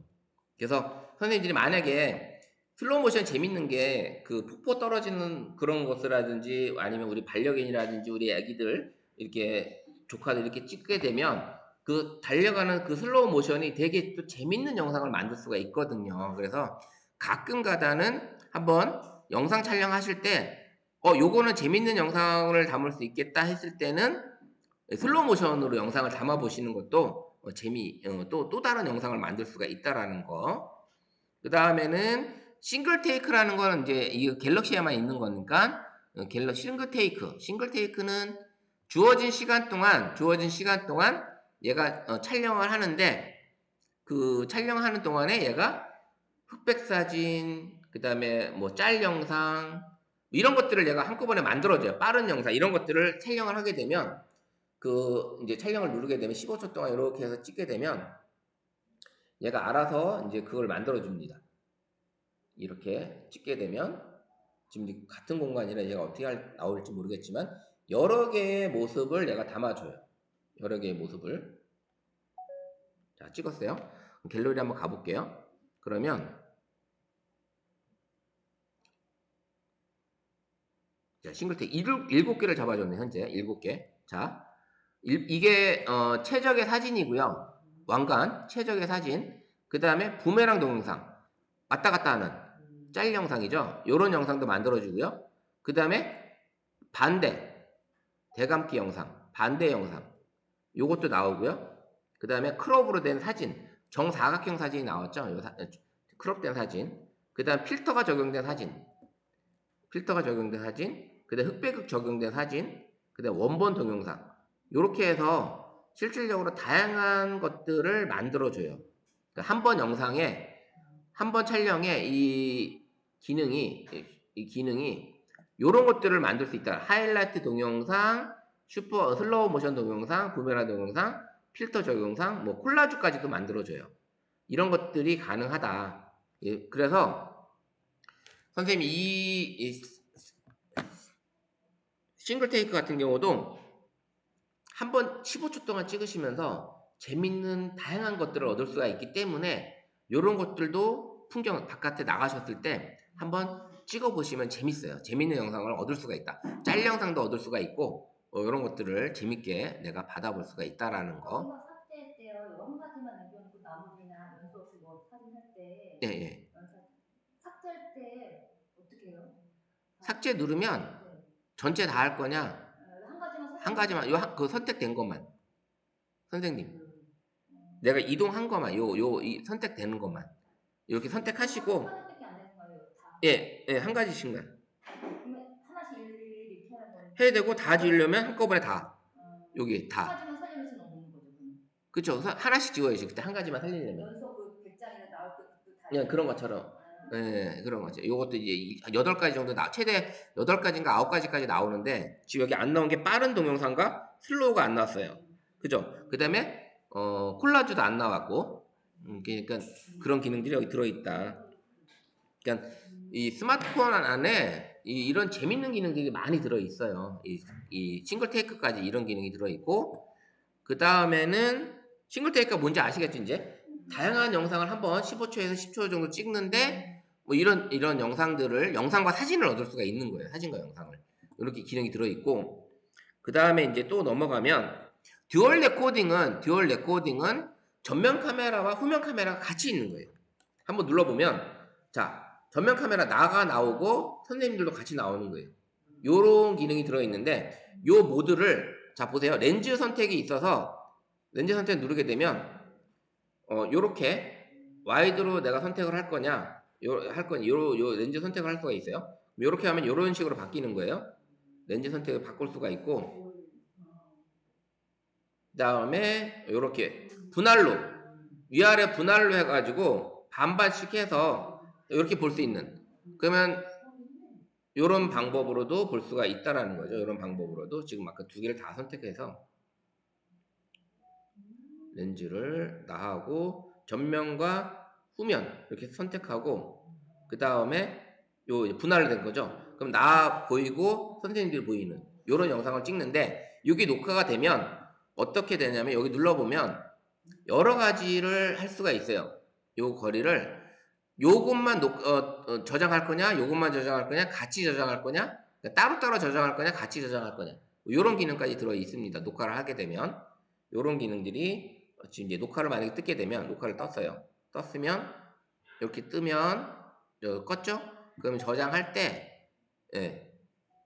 그래서 선생님들이 만약에 슬로우 모션 재밌는 게 그 폭포 떨어지는 그런 것이라든지 아니면 우리 반려견이라든지 우리 애기들 이렇게 조카들 이렇게 찍게 되면 그 달려가는 그 슬로우 모션이 되게 또 재밌는 영상을 만들 수가 있거든요. 그래서 가끔 가다는 한번 영상 촬영하실 때 요거는 재밌는 영상을 담을 수 있겠다 했을 때는 슬로우 모션으로 영상을 담아 보시는 것도 또 다른 영상을 만들 수가 있다라는 거. 그 다음에는 싱글 테이크라는 거는 이제 이 갤럭시에만 있는 거니까 싱글 테이크는 주어진 시간 동안 얘가 촬영을 하는데 그 촬영하는 동안에 얘가 흑백 사진, 그 다음에 뭐 짤 영상 이런 것들을 얘가 한꺼번에 만들어줘요. 빠른 영상 이런 것들을 촬영을 하게 되면 이제 촬영을 누르게 되면 15초 동안 이렇게 해서 찍게 되면 얘가 알아서 이제 그걸 만들어 줍니다. 이렇게 찍게 되면 지금 같은 공간이라 얘가 어떻게 나올지 모르겠지만 여러 개의 모습을 얘가 담아줘요. 여러 개의 모습을. 자, 찍었어요. 갤러리 한번 가볼게요. 그러면 자, 싱글텍 7개를 잡아줬네. 현재 7개. 자, 이게 최적의 사진이고요. 왕관 최적의 사진. 그 다음에 부메랑 동영상 왔다 갔다 하는 짤 영상이죠. 요런 영상도 만들어주고요. 그 다음에 대감기 영상, 반대 영상 요것도 나오고요. 그 다음에 크롭으로 된 사진, 정사각형 사진이 나왔죠. 크롭된 사진. 그 다음 필터가 적용된 사진, 그 다음 흑백극 적용된 사진, 그 다음 원본 동영상 요렇게 해서 실질적으로 다양한 것들을 만들어줘요. 그러니까 한 번 촬영에 이 기능이 요런 것들을 만들 수 있다. 하이라이트 동영상, 슬로우 모션 동영상, 부메랑 동영상, 필터 적용상, 뭐 콜라주까지도 만들어줘요. 이런 것들이 가능하다. 예, 그래서 선생님이 이 싱글 테이크 같은 경우도 한번 15초 동안 찍으시면서 재밌는 다양한 것들을 얻을 수가 있기 때문에 이런 것들도 풍경 바깥에 나가셨을 때 한번 찍어보시면 재밌어요. 재밌는 영상을 얻을 수가 있다. 짤 영상도 얻을 수가 있고 이런 것들을 재밌게 내가 받아볼 수가 있다라는 거. 삭제할 때요. 한 가지만 남겨놓고 나머지나 연수 없이 뭐 사진할 때 예, 예. 삭제할 때 어떻게 해요? 삭제 누르면 전체 다 할 거냐? 한 가지만 그 선택된 것만. 선생님. 내가 이동한 것만 이 선택되는 것만 이렇게 선택하시고 예, 한 가지씩만 하나씩 일일이 이렇게 하는 거예요. 해야 되고 다 지으려면 한꺼번에 다 여기 다 한 가지만 살릴 수는 없는 거죠. 그쵸 하나씩 지워야지 그때 한 가지만 살리려면 연속 그 100장이나 나올 때도 다 그냥 그런 것처럼 예, 그런 거죠. 요것도 이제 8가지 정도 최대 8가지인가 9가지까지 나오는데 지금 여기 안 나온 게 빠른 동영상과 슬로우가 안 나왔어요. 그죠? 그다음에 콜라주도 안 나왔고 그러니까 그런 기능들이 여기 들어 있다. 그러니까 이 스마트폰 안에 이런 재밌는 기능들이 많이 들어 있어요. 이 싱글 테이크까지 이런 기능이 들어 있고 그 다음에는 싱글 테이크가 뭔지 아시겠죠? 이제 다양한 영상을 한번 15초에서 10초 정도 찍는데 뭐 이런 영상과 사진을 얻을 수가 있는 거예요. 사진과 영상을 이렇게 기능이 들어 있고 그 다음에 이제 또 넘어가면 듀얼 레코딩은 전면 카메라와 후면 카메라가 같이 있는 거예요. 한번 눌러보면 자 전면 카메라 나오고 선생님들도 같이 나오는 거예요. 요런 기능이 들어있는데 요 모드를 자 보세요. 렌즈 선택이 있어서 렌즈 선택 누르게 되면 요렇게 와이드로 내가 선택을 할 거냐 요 렌즈 선택을 할 수가 있어요. 요렇게 하면 요런 식으로 바뀌는 거예요. 렌즈 선택을 바꿀 수가 있고 그 다음에 요렇게 분할로 위아래 분할로 해가지고 반반씩 해서 이렇게 볼 수 있는 그러면 요런 방법으로도 볼 수가 있다라는 거죠. 요런 방법으로도 지금 아까 두 개를 다 선택해서 렌즈를 나하고 전면과 후면 이렇게 선택하고 그 다음에 요 분할된 거죠. 그럼 나 보이고 선생님들이 보이는 요런 영상을 찍는데 이게 녹화가 되면 어떻게 되냐면 여기 눌러보면 여러 가지를 할 수가 있어요. 요 거리를 요것만 저장할 거냐, 요것만 저장할 거냐, 같이 저장할 거냐, 따로따로 저장할 거냐, 같이 저장할 거냐. 요런 기능까지 들어 있습니다. 녹화를 하게 되면 요런 기능들이 지금 이제 녹화를 만약에 뜯게 되면 녹화를 떴어요. 떴으면 이렇게 뜨면 껐죠? 그러면 저장할 때 예,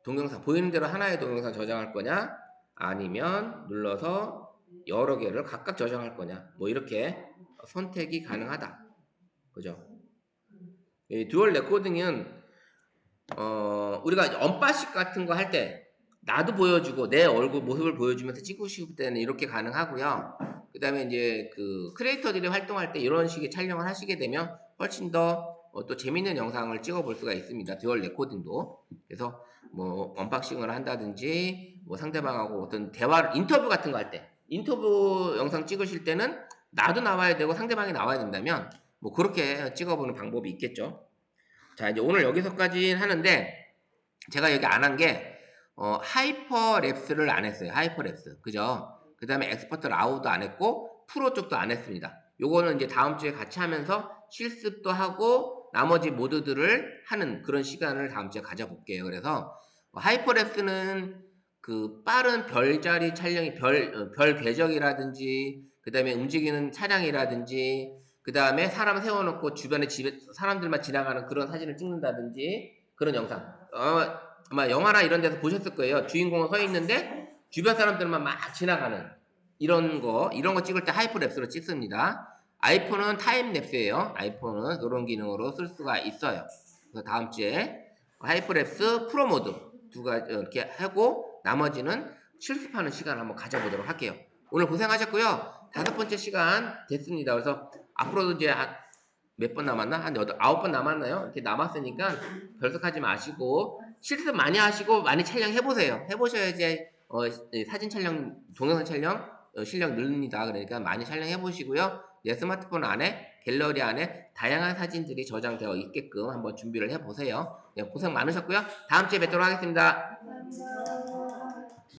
동영상 보이는 대로 하나의 동영상 저장할 거냐, 아니면 눌러서 여러 개를 각각 저장할 거냐, 뭐 이렇게 선택이 가능하다. 그죠? 이 듀얼 레코딩은 우리가 언박싱 같은 거 할 때 나도 보여주고 내 얼굴 모습을 보여주면서 찍고 싶을 때는 이렇게 가능하고요. 그 다음에 이제 그 크리에이터들이 활동할 때 이런 식의 촬영을 하시게 되면 훨씬 더 또 재밌는 영상을 찍어 볼 수가 있습니다. 듀얼 레코딩도. 그래서 뭐 언박싱을 한다든지 뭐 상대방하고 어떤 인터뷰 같은 거 할 때 인터뷰 영상 찍으실 때는 나도 나와야 되고 상대방이 나와야 된다면 뭐 그렇게 찍어보는 방법이 있겠죠. 자 이제 오늘 여기서까지 하는데 제가 여기 안 한 게 하이퍼랩스를 안 했어요. 하이퍼랩스 그죠? 그 다음에 엑스퍼트 라우도 안 했고 프로 쪽도 안 했습니다. 요거는 이제 다음 주에 같이 하면서 실습도 하고 나머지 모드들을 하는 그런 시간을 다음 주에 가져볼게요. 그래서 하이퍼랩스는 그 빠른 별자리 촬영이 별 궤적이라든지 그 다음에 움직이는 차량이라든지 그 다음에 사람 세워놓고 주변에 사람들만 지나가는 그런 사진을 찍는다든지 그런 영상 아마 영화나 이런 데서 보셨을 거예요. 주인공은 서 있는데 주변 사람들만 막 지나가는 이런 거 찍을 때 하이퍼랩스로 찍습니다. 아이폰은 타임랩스예요. 아이폰은 이런 기능으로 쓸 수가 있어요. 그래서 다음 주에 하이퍼랩스 프로 모드 두 가지 이렇게 하고 나머지는 실습하는 시간을 한번 가져보도록 할게요. 오늘 고생하셨고요. 5번째 시간 됐습니다. 그래서 앞으로도 이제 몇 번 남았나? 한 9번 남았나요? 이렇게 남았으니까 결석하지 마시고 실습 많이 하시고 많이 촬영해보세요. 해보셔야지 사진 촬영, 동영상 촬영 실력 늘립니다. 그러니까 많이 촬영해보시고요. 내 스마트폰 안에 갤러리 안에 다양한 사진들이 저장되어 있게끔 한번 준비를 해보세요. 네, 고생 많으셨고요. 다음 주에 뵙도록 하겠습니다. 감사합니다.